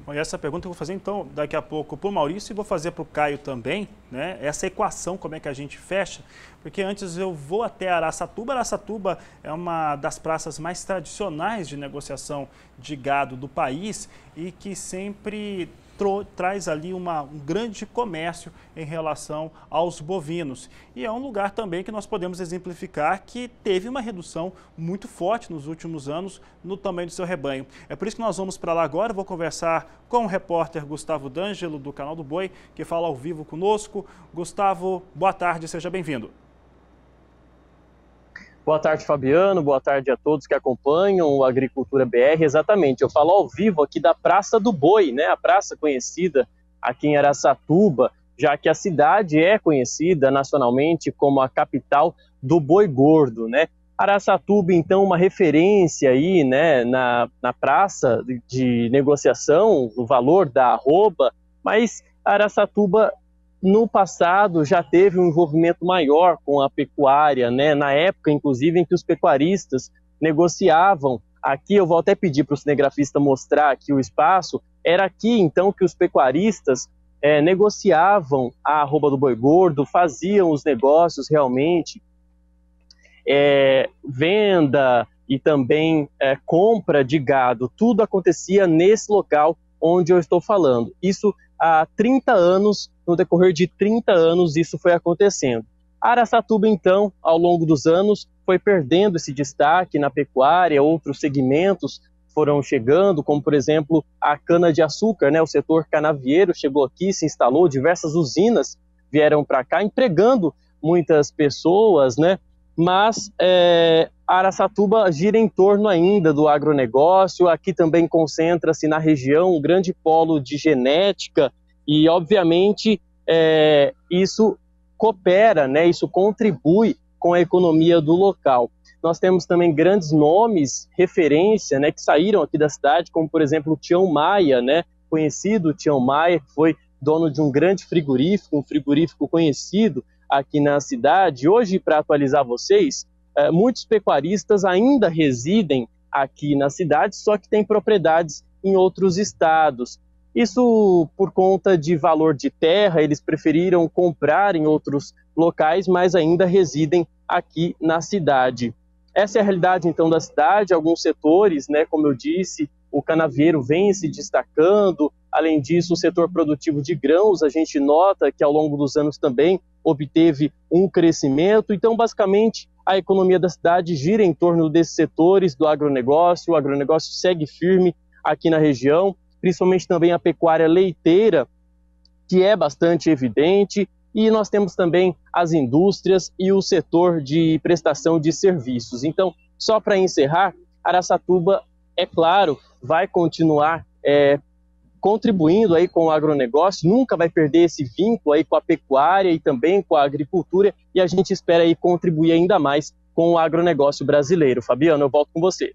Bom, e essa pergunta eu vou fazer então daqui a pouco para o Maurício e vou fazer para o Caio também, né? Essa equação, como é que a gente fecha, porque antes eu vou até Araçatuba. Araçatuba é uma das praças mais tradicionais de negociação de gado do país e que sempre traz ali um grande comércio em relação aos bovinos. E é um lugar também que nós podemos exemplificar que teve uma redução muito forte nos últimos anos no tamanho do seu rebanho. É por isso que nós vamos para lá agora. Vou conversar com o repórter Gustavo D'Angelo, do Canal do Boi, que fala ao vivo conosco. Gustavo, boa tarde, seja bem-vindo. Boa tarde, Fabiano. Boa tarde a todos que acompanham o Agricultura BR. Exatamente, eu falo ao vivo aqui da Praça do Boi, né? A praça conhecida aqui em Araçatuba, já que a cidade é conhecida nacionalmente como a capital do boi gordo, né? Araçatuba, então, uma referência aí, né, na praça de negociação, o valor da arroba, mas Araçatuba no passado já teve um envolvimento maior com a pecuária, né? Na época, inclusive, em que os pecuaristas negociavam. Aqui eu vou até pedir para o cinegrafista mostrar aqui o espaço. Era aqui, então, que os pecuaristas negociavam a arroba do boi gordo, faziam os negócios realmente, venda e também compra de gado. Tudo acontecia nesse local onde eu estou falando. Isso há 30 anos, no decorrer de 30 anos, isso foi acontecendo. Araçatuba, então, ao longo dos anos, foi perdendo esse destaque na pecuária, outros segmentos foram chegando, como, por exemplo, a cana-de-açúcar, né? O setor canavieiro chegou aqui, se instalou, diversas usinas vieram para cá, empregando muitas pessoas, né? Mas Araçatuba gira em torno ainda do agronegócio. Aqui também concentra-se na região um grande polo de genética e, obviamente, isso coopera, né? Isso contribui com a economia do local. Nós temos também grandes nomes, referência, né, que saíram aqui da cidade, como, por exemplo, o Tião Maia, né? Conhecido Tião Maia, que foi dono de um grande frigorífico, um frigorífico conhecido aqui na cidade. Hoje, para atualizar vocês, muitos pecuaristas ainda residem aqui na cidade, só que têm propriedades em outros estados. Isso por conta de valor de terra, eles preferiram comprar em outros locais, mas ainda residem aqui na cidade. Essa é a realidade, então, da cidade. Alguns setores, né, como eu disse, o canavieiro vem se destacando. Além disso, o setor produtivo de grãos, a gente nota que ao longo dos anos também obteve um crescimento. Então, basicamente, a economia da cidade gira em torno desses setores do agronegócio. O agronegócio segue firme aqui na região, principalmente também a pecuária leiteira, que é bastante evidente. E nós temos também as indústrias e o setor de prestação de serviços. Então, só para encerrar, Araçatuba, é claro, vai continuar contribuindo aí com o agronegócio, nunca vai perder esse vínculo aí com a pecuária e também com a agricultura, e a gente espera aí contribuir ainda mais com o agronegócio brasileiro. Fabiano, eu volto com você.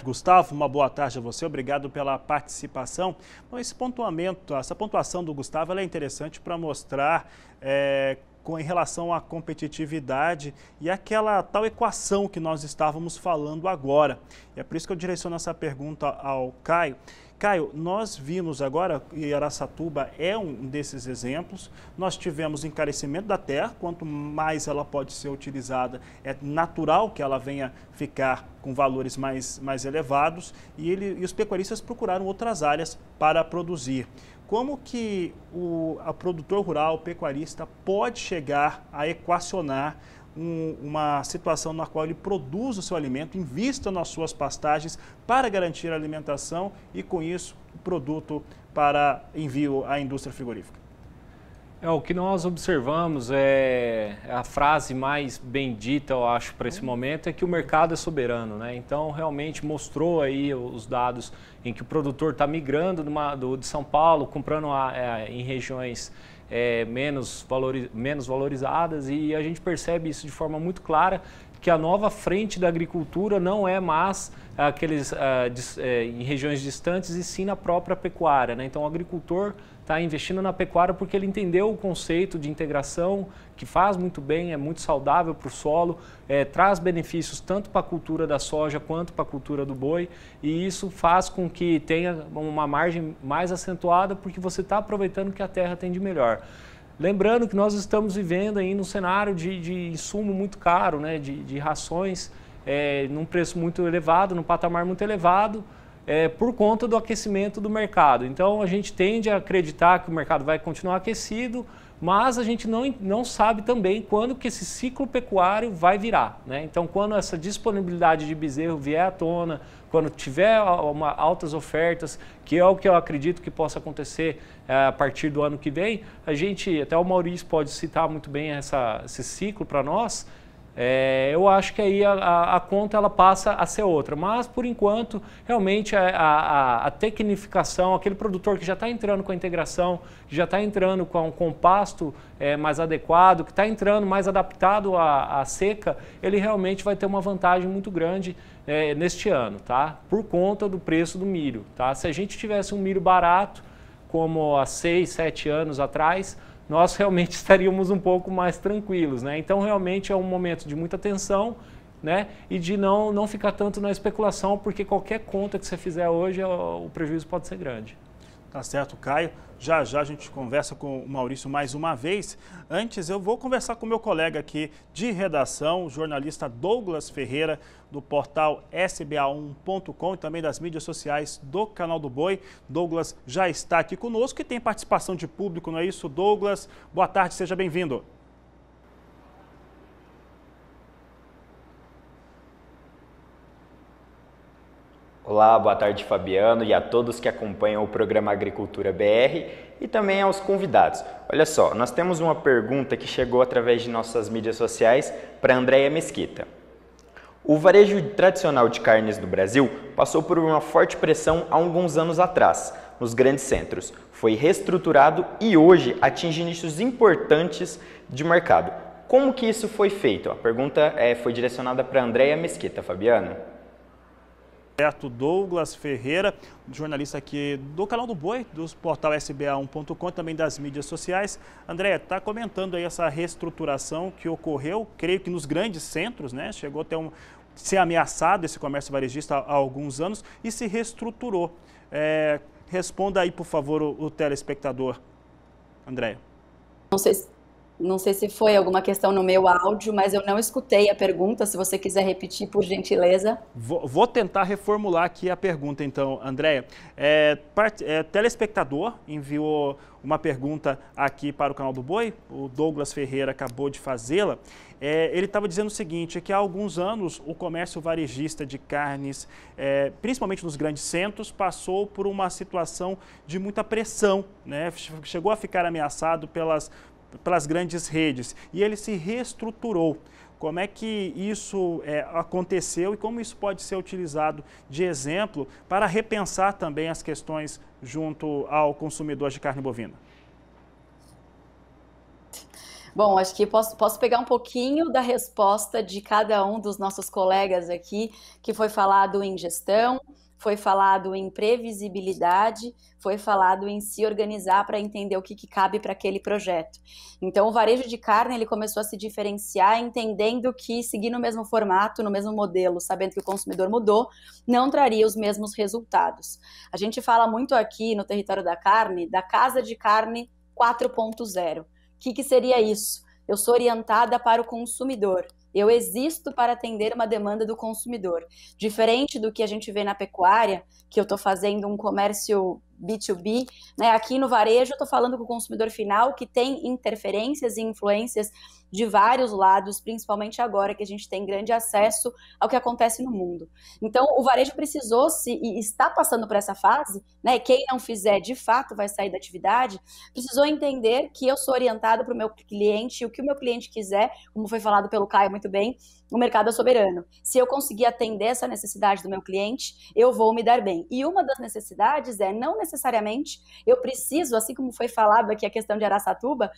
Gustavo, uma boa tarde a você, obrigado pela participação. Bom, esse pontuamento, essa pontuação do Gustavo, ela é interessante para mostrar em relação à competitividade e aquela tal equação que nós estávamos falando agora. E é por isso que eu direciono essa pergunta ao Caio. Caio, nós vimos agora, e Araçatuba é um desses exemplos, nós tivemos encarecimento da terra, quanto mais ela pode ser utilizada, é natural que ela venha ficar com valores mais elevados, e os pecuaristas procuraram outras áreas para produzir. Como que o produtor rural, o pecuarista, pode chegar a equacionar uma situação na qual ele produz o seu alimento, invista nas suas pastagens para garantir a alimentação e, com isso, o produto para envio à indústria frigorífica? O que nós observamos a frase mais bendita, eu acho, para esse momento, é que o mercado é soberano, né? Então, realmente mostrou aí os dados em que o produtor está migrando de São Paulo, comprando em regiões menos valorizadas, e a gente percebe isso de forma muito clara, que a nova frente da agricultura não é mais em regiões distantes e sim na própria pecuária, né? Então o agricultor está investindo na pecuária porque ele entendeu o conceito de integração, que faz muito bem, é muito saudável para o solo, traz benefícios tanto para a cultura da soja quanto para a cultura do boi, e isso faz com que tenha uma margem mais acentuada porque você está aproveitando o que a terra tem de melhor. Lembrando que nós estamos vivendo aí num cenário de insumo muito caro, né? de rações num preço muito elevado, num patamar muito elevado, por conta do aquecimento do mercado. Então a gente tende a acreditar que o mercado vai continuar aquecido, mas a gente não sabe também quando que esse ciclo pecuário vai virar, né? Então quando essa disponibilidade de bezerro vier à tona, quando tiver altas ofertas, que é o que eu acredito que possa acontecer a partir do ano que vem, até o Maurício pode citar muito bem esse ciclo para nós. Eu acho que aí a conta ela passa a ser outra, mas por enquanto realmente a tecnificação, aquele produtor que já está entrando com a integração, que já está entrando com um pasto mais adequado, que está entrando mais adaptado à seca, ele realmente vai ter uma vantagem muito grande neste ano, tá? Por conta do preço do milho, tá? Se a gente tivesse um milho barato, como há 6, 7 anos atrás, nós realmente estaríamos um pouco mais tranquilos, né? Então realmente é um momento de muita tensão, né? E de não ficar tanto na especulação, porque qualquer conta que você fizer hoje, o prejuízo pode ser grande. Tá certo, Caio. Já a gente conversa com o Maurício mais uma vez. Antes eu vou conversar com o meu colega aqui de redação, o jornalista Douglas Ferreira, do portal sba1.com e também das mídias sociais do Canal do Boi. Douglas já está aqui conosco e tem participação de público, não é isso, Douglas? Boa tarde, seja bem-vindo. Olá, boa tarde, Fabiano, e a todos que acompanham o programa Agricultura BR e também aos convidados. Olha só, nós temos uma pergunta que chegou através de nossas mídias sociais para Andréia Mesquita. O varejo tradicional de carnes do Brasil passou por uma forte pressão há alguns anos atrás, nos grandes centros. Foi reestruturado e hoje atinge nichos importantes de mercado. Como que isso foi feito? A pergunta foi direcionada para Andréia Mesquita, Fabiano. Certo, Douglas Ferreira, jornalista aqui do Canal do Boi, do portal sba1.com e também das mídias sociais. André, está comentando aí essa reestruturação que ocorreu, creio que nos grandes centros, né? Chegou até ser ameaçado esse comércio varejista há alguns anos e se reestruturou. Responda aí, por favor, o telespectador, André. Não sei se foi alguma questão no meu áudio, mas eu não escutei a pergunta. Se você quiser repetir, por gentileza. Vou tentar reformular aqui a pergunta, então, Andréia. Telespectador enviou uma pergunta aqui para o Canal do Boi, o Douglas Ferreira acabou de fazê-la. Ele estava dizendo o seguinte, que há alguns anos o comércio varejista de carnes, principalmente nos grandes centros, passou por uma situação de muita pressão, né? Chegou a ficar ameaçado pelas grandes redes, e ele se reestruturou. Como é que isso aconteceu e como isso pode ser utilizado de exemplo para repensar também as questões junto ao consumidor de carne bovina? Bom, acho que posso pegar um pouquinho da resposta de cada um dos nossos colegas aqui, que foi falado em gestão, foi falado em previsibilidade, foi falado em se organizar para entender o que cabe para aquele projeto. Então, o varejo de carne ele começou a se diferenciar, entendendo que seguir no mesmo formato, no mesmo modelo, sabendo que o consumidor mudou, não traria os mesmos resultados. A gente fala muito aqui no território da carne, da casa de carne 4.0. O que seria isso? Eu sou orientada para o consumidor. Eu existo para atender uma demanda do consumidor. Diferente do que a gente vê na pecuária, que eu estou fazendo um comércio B2B, né? Aqui no varejo eu estou falando com o consumidor final que tem interferências e influências de vários lados, principalmente agora que a gente tem grande acesso ao que acontece no mundo. Então o varejo precisou e está passando por essa fase, né? Quem não fizer de fato vai sair da atividade, precisou entender que eu sou orientada para o meu cliente, o que o meu cliente quiser, como foi falado pelo Caio muito muito bem, o mercado é soberano. Se eu conseguir atender essa necessidade do meu cliente, eu vou me dar bem. E uma das necessidades não necessariamente eu preciso, assim como foi falado aqui a questão de Araçatuba,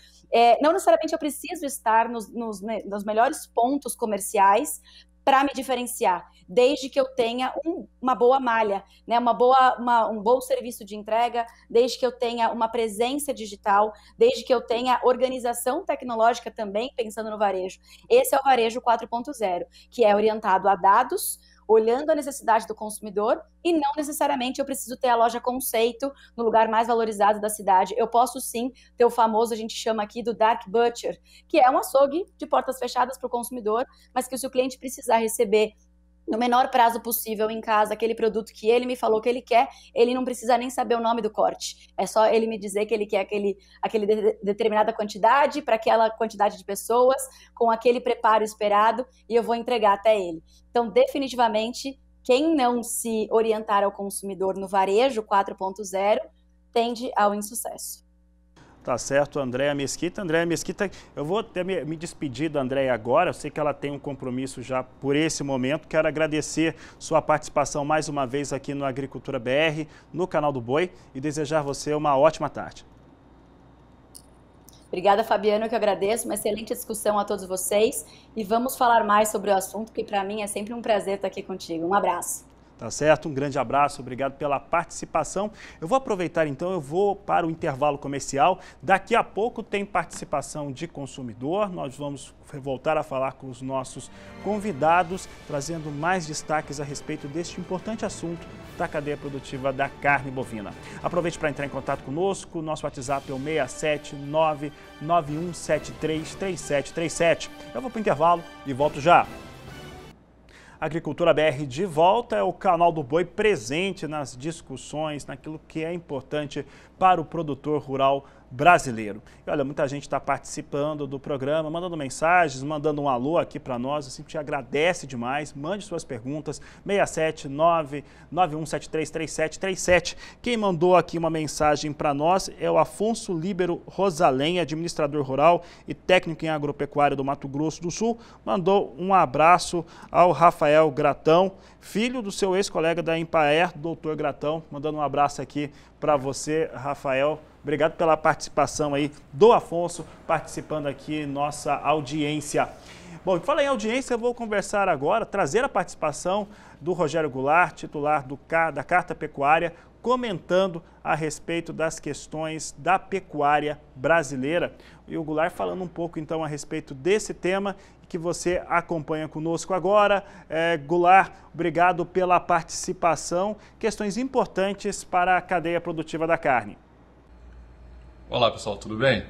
não necessariamente eu preciso estar nos melhores pontos comerciais para me diferenciar, desde que eu tenha uma boa malha, né, um bom serviço de entrega, desde que eu tenha uma presença digital, desde que eu tenha organização tecnológica também, pensando no varejo. Esse é o varejo 4.0, que é orientado a dados, olhando a necessidade do consumidor, e não necessariamente eu preciso ter a loja conceito no lugar mais valorizado da cidade. Eu posso sim ter o famoso, a gente chama aqui do Dark Butcher, que é um açougue de portas fechadas para o consumidor, mas que se o cliente precisar receber no menor prazo possível em casa aquele produto que ele me falou que ele quer, ele não precisa nem saber o nome do corte. É só ele me dizer que ele quer aquele determinada quantidade para aquela quantidade de pessoas, com aquele preparo esperado, e eu vou entregar até ele. Então, definitivamente, quem não se orientar ao consumidor no varejo 4.0 tende ao insucesso. Tá certo, Andréa Mesquita. Andréa Mesquita, eu vou até me despedir da Andréa agora, eu sei que ela tem um compromisso já por esse momento. Quero agradecer sua participação mais uma vez aqui no Agricultura BR, no canal do Boi, e desejar a você uma ótima tarde. Obrigada, Fabiano, que eu agradeço, uma excelente discussão a todos vocês, e vamos falar mais sobre o assunto, que para mim é sempre um prazer estar aqui contigo. Um abraço. Tá certo? Um grande abraço, obrigado pela participação. Eu vou aproveitar então, eu vou para o intervalo comercial. Daqui a pouco tem participação de consumidor. Nós vamos voltar a falar com os nossos convidados, trazendo mais destaques a respeito deste importante assunto da cadeia produtiva da carne bovina. Aproveite para entrar em contato conosco. Nosso WhatsApp é o 67991733737. Eu vou para o intervalo e volto já. Agricultura BR de volta, é o canal do Boi presente nas discussões, naquilo que é importante para o produtor rural brasileiro. E olha, muita gente está participando do programa, mandando mensagens, mandando um alô aqui para nós, assim, te agradece demais. Mande suas perguntas, 67991733737. Quem mandou aqui uma mensagem para nós é o Afonso Líbero Rosalém, administrador rural e técnico em agropecuária do Mato Grosso do Sul. Mandou um abraço ao Rafael Gratão, filho do seu ex-colega da Empaer, doutor Gratão, mandando um abraço aqui para você, Rafael. Obrigado pela participação aí do Afonso, participando aqui nossa audiência. Bom, falando em audiência, eu vou conversar agora, trazer a participação do Rogério Goulart, titular da Carta Pecuária, comentando a respeito das questões da pecuária brasileira. E o Goulart falando um pouco então a respeito desse tema que você acompanha conosco agora. Goulart, obrigado pela participação. Questões importantes para a cadeia produtiva da carne. Olá pessoal, tudo bem?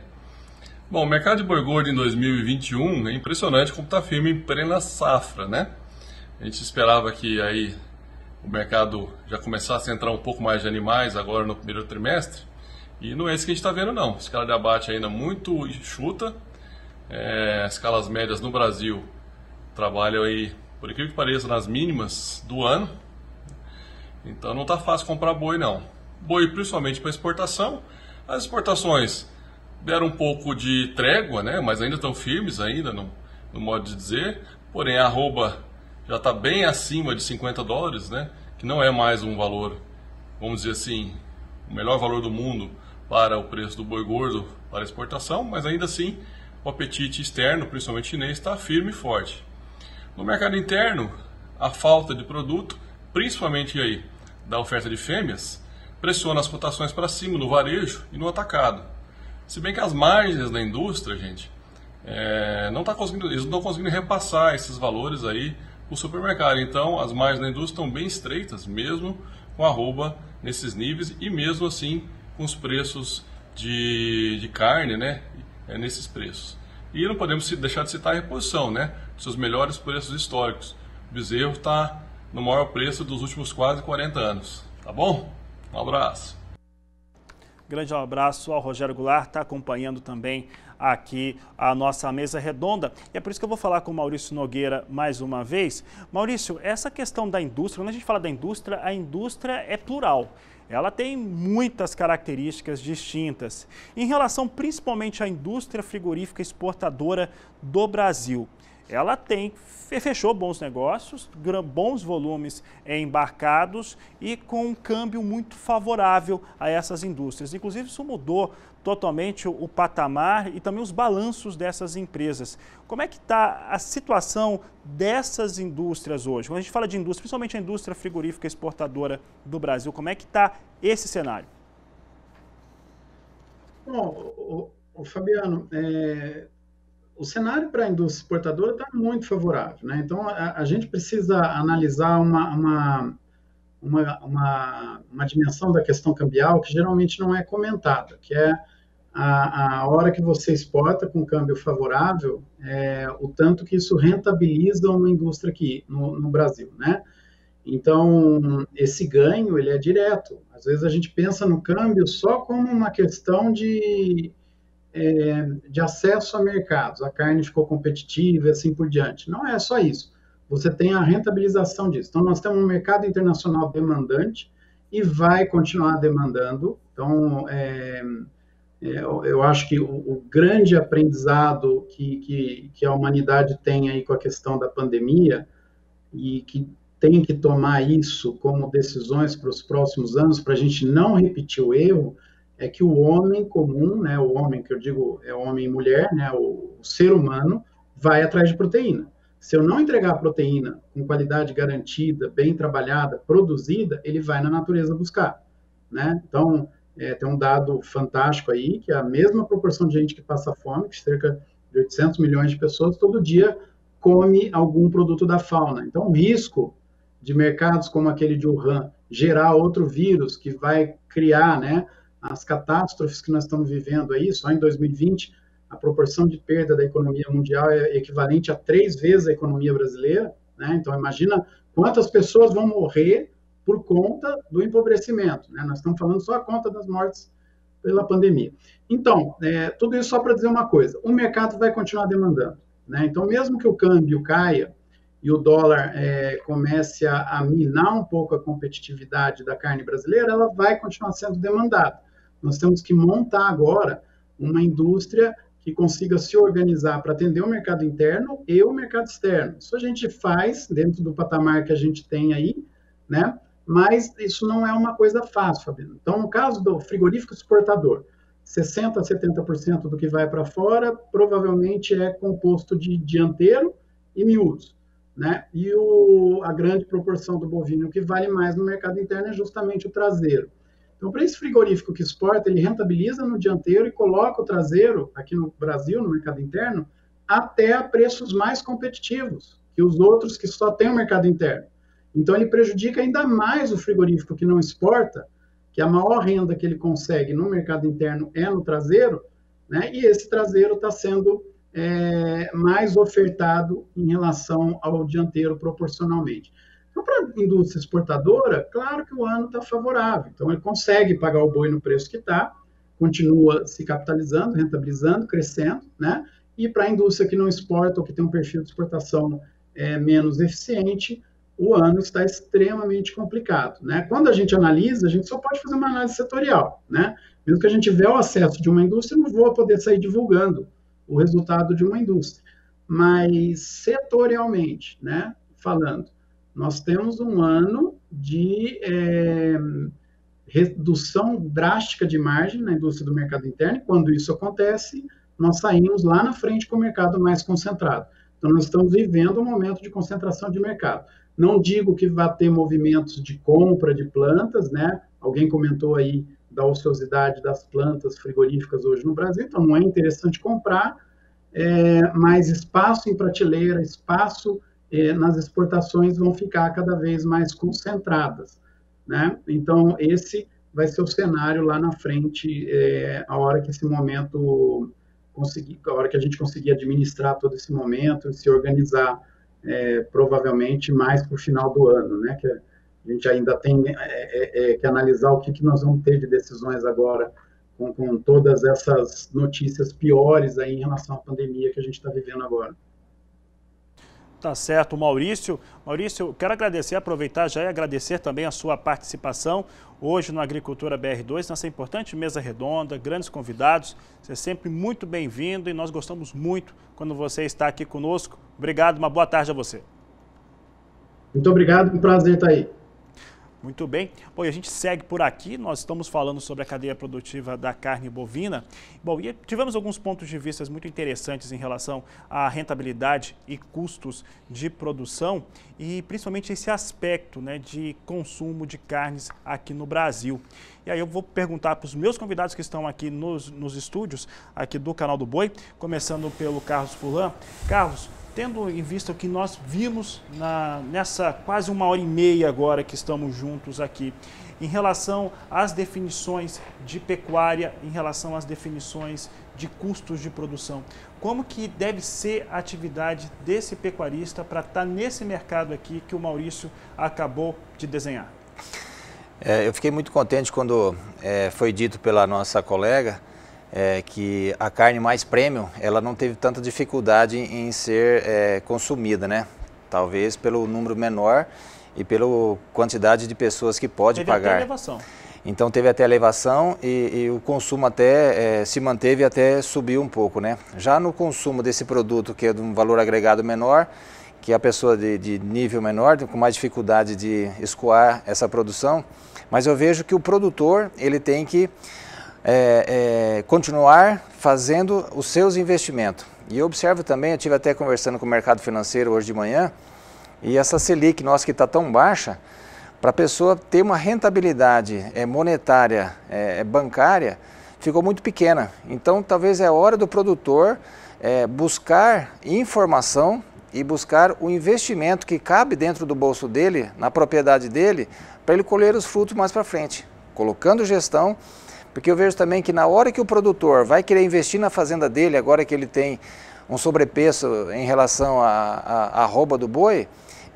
Bom, o mercado de boi gordo em 2021 é impressionante como está firme em plena safra, né? A gente esperava que aí o mercado já começasse a entrar um pouco mais de animais agora no primeiro trimestre, e não é isso que a gente está vendo não. A escala de abate ainda muito enxuta, as escalas médias no Brasil trabalham aí, por incrível que pareça, nas mínimas do ano, então não está fácil comprar boi não. Boi principalmente para exportação. As exportações deram um pouco de trégua, né? Mas ainda estão firmes ainda, no modo de dizer. Porém, a arroba já está bem acima de $50, né? Que não é mais um valor, vamos dizer assim, o melhor valor do mundo para o preço do boi gordo para exportação, mas ainda assim o apetite externo, principalmente chinês, está firme e forte. No mercado interno, a falta de produto, principalmente aí da oferta de fêmeas, pressiona as cotações para cima no varejo e no atacado. Se bem que as margens da indústria, gente, eles não estão conseguindo repassar esses valores aí para o supermercado. Então, as margens da indústria estão bem estreitas, mesmo com a arroba nesses níveis e mesmo assim com os preços de carne, né, nesses preços. E não podemos deixar de citar a reposição, né, dos seus melhores preços históricos. O bezerro está no maior preço dos últimos quase 40 anos. Tá bom? Um abraço. Grande abraço ao Rogério Goulart, está acompanhando também aqui a nossa mesa redonda. E é por isso que eu vou falar com o Maurício Nogueira mais uma vez. Maurício, essa questão da indústria, quando a gente fala da indústria, a indústria é plural. Ela tem muitas características distintas. Em relação principalmente à indústria frigorífica exportadora do Brasil, ela fechou bons negócios, bons volumes embarcados e com um câmbio muito favorável a essas indústrias. Inclusive, isso mudou totalmente o patamar e também os balanços dessas empresas. Como é que está a situação dessas indústrias hoje? Quando a gente fala de indústria, principalmente a indústria frigorífica exportadora do Brasil, como é que está esse cenário? Bom, Fabiano, o cenário para a indústria exportadora está muito favorável, né? Então, a gente precisa analisar uma dimensão da questão cambial que geralmente não é comentada, que é a hora que você exporta com câmbio favorável, o tanto que isso rentabiliza uma indústria aqui no Brasil, né? Então, esse ganho, ele é direto. Às vezes a gente pensa no câmbio só como uma questão de acesso a mercados. A carne ficou competitiva e assim por diante. Não é só isso. Você tem a rentabilização disso. Então, nós temos um mercado internacional demandante e vai continuar demandando. Então, eu acho que o grande aprendizado que a humanidade tem aí com a questão da pandemia e que tem que tomar isso como decisões para os próximos anos, para a gente não repetir o erro, é que o homem comum, né, o homem que eu digo é homem e mulher, né, o ser humano, vai atrás de proteína. Se eu não entregar a proteína com qualidade garantida, bem trabalhada, produzida, ele vai na natureza buscar, né? Então, tem um dado fantástico aí, que é a mesma proporção de gente que passa fome, que cerca de 800 milhões de pessoas, todo dia come algum produto da fauna. Então, o risco de mercados como aquele de Wuhan gerar outro vírus que vai criar, né, as catástrofes que nós estamos vivendo aí, só em 2020, a proporção de perda da economia mundial é equivalente a 3 vezes a economia brasileira, né? Então, imagina quantas pessoas vão morrer por conta do empobrecimento, né? Nós estamos falando só a conta das mortes pela pandemia. Então, tudo isso só para dizer uma coisa, o mercado vai continuar demandando, né? Então, mesmo que o câmbio caia e o dólar comece a minar um pouco a competitividade da carne brasileira, ela vai continuar sendo demandada. Nós temos que montar agora uma indústria que consiga se organizar para atender o mercado interno e o mercado externo. Isso a gente faz dentro do patamar que a gente tem aí, né? Mas isso não é uma coisa fácil, Fabiano. Então, no caso do frigorífico exportador, 60% a 70% do que vai para fora provavelmente é composto de dianteiro e miúdos, né? E a grande proporção do bovino que vale mais no mercado interno é justamente o traseiro. Então, para esse frigorífico que exporta, ele rentabiliza no dianteiro e coloca o traseiro, aqui no Brasil, no mercado interno, até a preços mais competitivos que os outros que só têm o mercado interno. Então, ele prejudica ainda mais o frigorífico que não exporta, que a maior renda que ele consegue no mercado interno é no traseiro, né? E esse traseiro está sendo mais ofertado em relação ao dianteiro proporcionalmente. Então, para a indústria exportadora, claro que o ano está favorável. Então, ele consegue pagar o boi no preço que está, continua se capitalizando, rentabilizando, crescendo, né? E para a indústria que não exporta ou que tem um perfil de exportação menos eficiente, o ano está extremamente complicado, né? Quando a gente analisa, a gente só pode fazer uma análise setorial, né? Mesmo que a gente tiver o acesso de uma indústria, eu não vou poder sair divulgando o resultado de uma indústria. Mas setorialmente, né, falando, nós temos um ano de redução drástica de margem na indústria do mercado interno, e quando isso acontece, nós saímos lá na frente com o mercado mais concentrado. Então, nós estamos vivendo um momento de concentração de mercado. Não digo que vai ter movimentos de compra de plantas, né? Alguém comentou aí da ociosidade das plantas frigoríficas hoje no Brasil, então não é interessante comprar, mas espaço em prateleira, espaço nas exportações vão ficar cada vez mais concentradas, né? Então, esse vai ser o cenário lá na frente, a hora que esse momento a hora que a gente conseguir administrar todo esse momento e se organizar, provavelmente mais para o final do ano, né? Que a gente ainda tem que analisar o que nós vamos ter de decisões agora com todas essas notícias piores aí em relação à pandemia que a gente está vivendo agora. Tá certo, Maurício. Maurício, eu quero agradecer, aproveitar já e agradecer também a sua participação hoje no Agricultura BR2, nessa importante mesa redonda, grandes convidados. Você é sempre muito bem-vindo e nós gostamos muito quando você está aqui conosco. Obrigado, uma boa tarde a você. Muito obrigado, um prazer estar aí. Muito bem. Bom, e a gente segue por aqui, nós estamos falando sobre a cadeia produtiva da carne bovina. Bom, e tivemos alguns pontos de vista muito interessantes em relação à rentabilidade e custos de produção e principalmente esse aspecto, né, de consumo de carnes aqui no Brasil. E aí eu vou perguntar para os meus convidados que estão aqui nos estúdios, aqui do Canal do Boi, começando pelo Carlos Furlan. Carlos, tendo em vista o que nós vimos nessa quase 1h30 agora que estamos juntos aqui, em relação às definições de pecuária, em relação às definições de custos de produção, como que deve ser a atividade desse pecuarista para estar nesse mercado aqui que o Maurício acabou de desenhar? Eu fiquei muito contente quando foi dito pela nossa colega que a carne mais premium, ela não teve tanta dificuldade em ser consumida, né? Talvez pelo número menor e pela quantidade de pessoas que pode pagar. Teve até elevação. Então teve até elevação e o consumo até se manteve e até subiu um pouco, né? Já no consumo desse produto, que é de um valor agregado menor, que a pessoa de nível menor, com mais dificuldade de escoar essa produção, mas eu vejo que o produtor, ele tem que continuar fazendo os seus investimentos. E eu observo também, eu estive até conversando com o mercado financeiro hoje de manhã, e essa Selic nossa que está tão baixa, para a pessoa ter uma rentabilidade monetária, bancária, ficou muito pequena. Então talvez é hora do produtor buscar informação e buscar o investimento que cabe dentro do bolso dele, na propriedade dele, para ele colher os frutos mais para frente, colocando gestão. Porque eu vejo também que na hora que o produtor vai querer investir na fazenda dele, agora que ele tem um sobrepreço em relação à arroba do boi,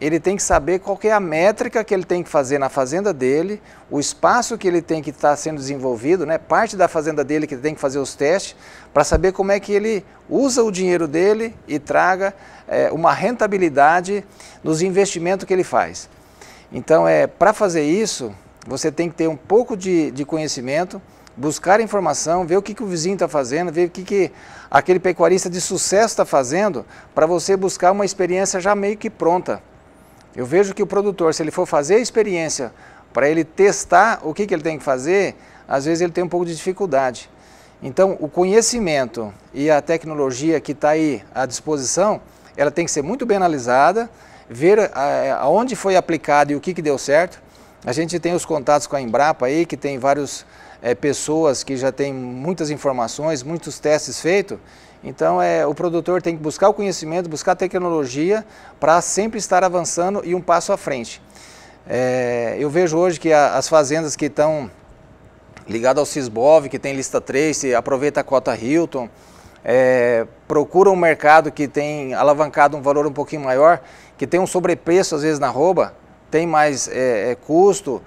ele tem que saber qual que é a métrica que ele tem que fazer na fazenda dele, o espaço que ele tem que estar sendo desenvolvido, né? Parte da fazenda dele que ele tem que fazer os testes, para saber como é que ele usa o dinheiro dele e traga uma rentabilidade nos investimentos que ele faz. Então, para fazer isso, você tem que ter um pouco de conhecimento, buscar informação, ver o que o vizinho está fazendo, ver o que aquele pecuarista de sucesso está fazendo, para você buscar uma experiência já meio que pronta. Eu vejo que o produtor, se ele for fazer a experiência para ele testar o que ele tem que fazer, às vezes ele tem um pouco de dificuldade. Então, o conhecimento e a tecnologia que está aí à disposição, ela tem que ser muito bem analisada, ver aonde foi aplicado e o que deu certo. A gente tem os contatos com a Embrapa aí, que tem várias pessoas que já têm muitas informações, muitos testes feitos. Então, o produtor tem que buscar o conhecimento, buscar a tecnologia para sempre estar avançando e um passo à frente. Eu vejo hoje que as fazendas que estão ligadas ao Sisbov, que tem lista 3, aproveita a cota Hilton, procura um mercado que tem alavancado um valor um pouquinho maior, que tem um sobrepreço às vezes na arroba, tem mais custo.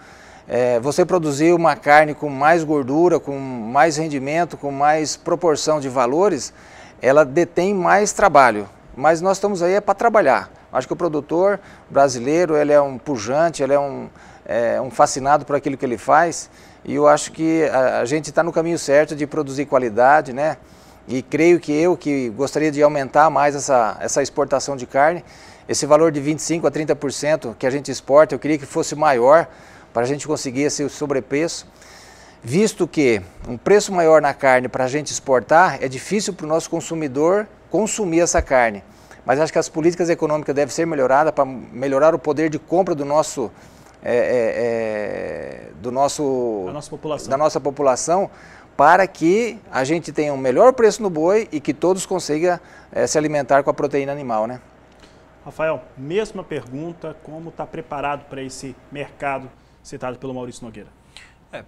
Você produzir uma carne com mais gordura, com mais rendimento, com mais proporção de valores, ela detém mais trabalho. Mas nós estamos aí para trabalhar. Acho que o produtor brasileiro, ele é um pujante, ele é um fascinado por aquilo que ele faz. E eu acho que a gente está no caminho certo de produzir qualidade, né? E creio que gostaria de aumentar mais essa exportação de carne. Esse valor de 25% a 30% que a gente exporta, eu queria que fosse maior, para a gente conseguir esse sobrepreço, visto que um preço maior na carne para a gente exportar é difícil para o nosso consumidor consumir essa carne. Mas acho que as políticas econômicas devem ser melhoradas para melhorar o poder de compra da nossa população, para que a gente tenha um melhor preço no boi e que todos consigam se alimentar com a proteína animal, né? Rafael, mesma pergunta, como está preparado para esse mercado citado pelo Maurício Nogueira?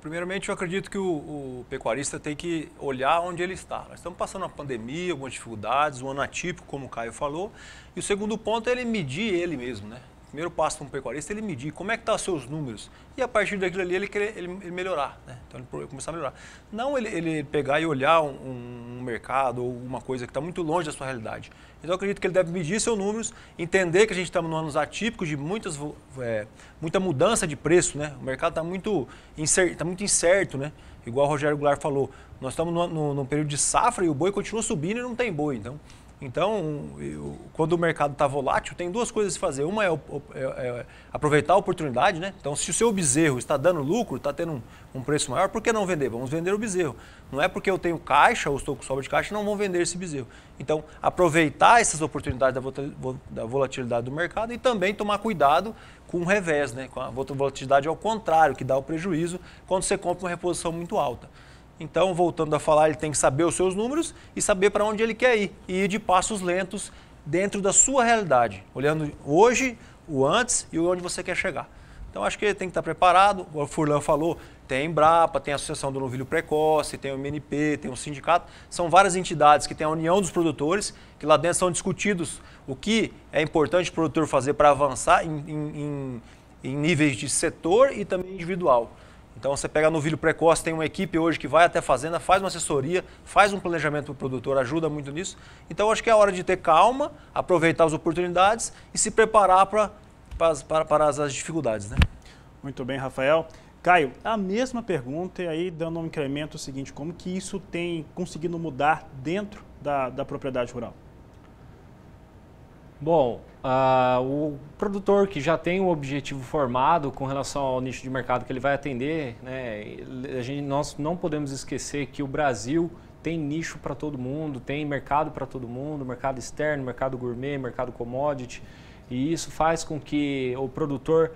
Primeiramente, eu acredito que o pecuarista tem que olhar onde ele está. Nós estamos passando uma pandemia, algumas dificuldades, um ano atípico, como o Caio falou. E o segundo ponto é ele medir ele mesmo, né? primeiro passo para um pecuarista é ele medir como é que estão os seus números. E a partir daquilo ali ele melhorar, né? Então ele começar a melhorar. Não ele pegar e olhar um mercado ou uma coisa que está muito longe da sua realidade. Então eu acredito que ele deve medir seus números, entender que a gente está em anos atípicos de muita mudança de preço, né? O mercado está muito incerto, né? Igual o Rogério Goulart falou, nós estamos num período de safra e o boi continua subindo e não tem boi. Então, quando o mercado está volátil, tem duas coisas a se fazer. Uma é aproveitar a oportunidade, né? Então, se o seu bezerro está dando lucro, está tendo um preço maior, por que não vender? Vamos vender o bezerro. Não é porque eu tenho caixa ou estou com sobra de caixa, não vão vender esse bezerro. Então, aproveitar essas oportunidades da volatilidade do mercado e também tomar cuidado com o revés, né? Com a volatilidade ao contrário, que dá o prejuízo quando você compra uma reposição muito alta. Então, voltando a falar, ele tem que saber os seus números e saber para onde ele quer ir. E ir de passos lentos dentro da sua realidade, olhando hoje, o antes e onde você quer chegar. Então, acho que ele tem que estar preparado. O Furlan falou, tem a Embrapa, tem a Associação do Novilho Precoce, tem o MNP, tem o sindicato. São várias entidades que têm a união dos produtores, que lá dentro são discutidos o que é importante o produtor fazer para avançar em níveis de setor e também individual. Então, você pega Novilho Precoce, tem uma equipe hoje que vai até a fazenda, faz uma assessoria, faz um planejamento para o produtor, ajuda muito nisso. Então, acho que é hora de ter calma, aproveitar as oportunidades e se preparar para as dificuldades, né? Muito bem, Rafael. Caio, a mesma pergunta e aí dando um incremento seguinte, como que isso tem conseguido mudar dentro da propriedade rural? Bom, o produtor que já tem um objetivo formado com relação ao nicho de mercado que ele vai atender, né, nós não podemos esquecer que o Brasil tem nicho para todo mundo, tem mercado para todo mundo, mercado externo, mercado gourmet, mercado commodity, e isso faz com que o produtor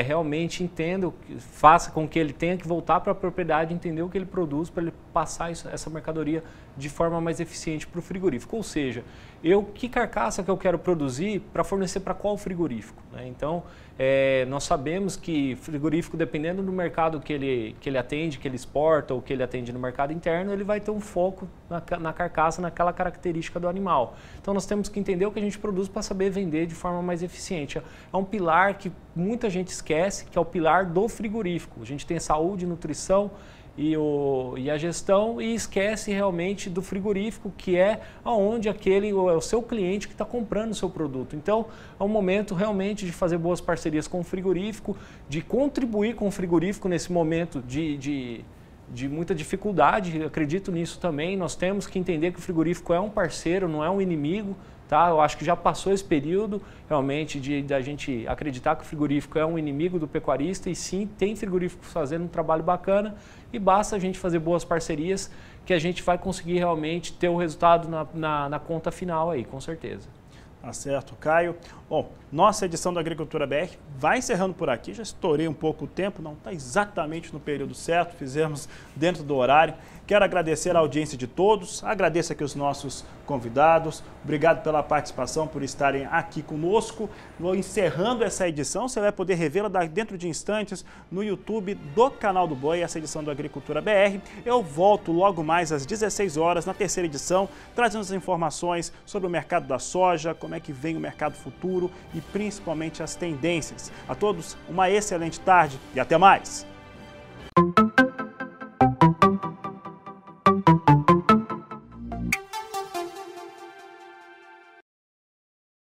realmente entenda, faça com que ele tenha que voltar para a propriedade, entender o que ele produz para ele passar essa mercadoria de forma mais eficiente para o frigorífico. Ou seja, que carcaça que eu quero produzir para fornecer para qual frigorífico, né? Então, nós sabemos que frigorífico, dependendo do mercado que ele atende, que ele exporta ou que ele atende no mercado interno, ele vai ter um foco na carcaça, naquela característica do animal. Então, nós temos que entender o que a gente produz para saber vender de forma mais eficiente. É um pilar que muita gente esquece, que é o pilar do frigorífico. A gente tem saúde, nutrição e a gestão e esquece realmente do frigorífico, que é onde é o seu cliente que está comprando o seu produto. Então, é um momento realmente de fazer boas parcerias com o frigorífico, de contribuir com o frigorífico nesse momento de muita dificuldade. Eu acredito nisso também. Nós temos que entender que o frigorífico é um parceiro, não é um inimigo. Tá? Eu acho que já passou esse período realmente de a gente acreditar que o frigorífico é um inimigo do pecuarista, e sim, tem frigoríficos fazendo um trabalho bacana e basta a gente fazer boas parcerias que a gente vai conseguir realmente ter o resultado na conta final aí, com certeza. Tá certo, Caio. Bom, nossa edição da Agricultura BR vai encerrando por aqui. Já estourei um pouco o tempo, não está exatamente no período certo, fizemos dentro do horário. Quero agradecer a audiência de todos, agradeço aqui os nossos convidados, obrigado pela participação, por estarem aqui conosco. Vou encerrando essa edição, você vai poder revê-la dentro de instantes no YouTube do canal do Boi, essa edição do Agricultura BR. Eu volto logo mais às 16 horas na terceira edição, trazendo as informações sobre o mercado da soja, como é que vem o mercado futuro e principalmente as tendências. A todos, uma excelente tarde e até mais!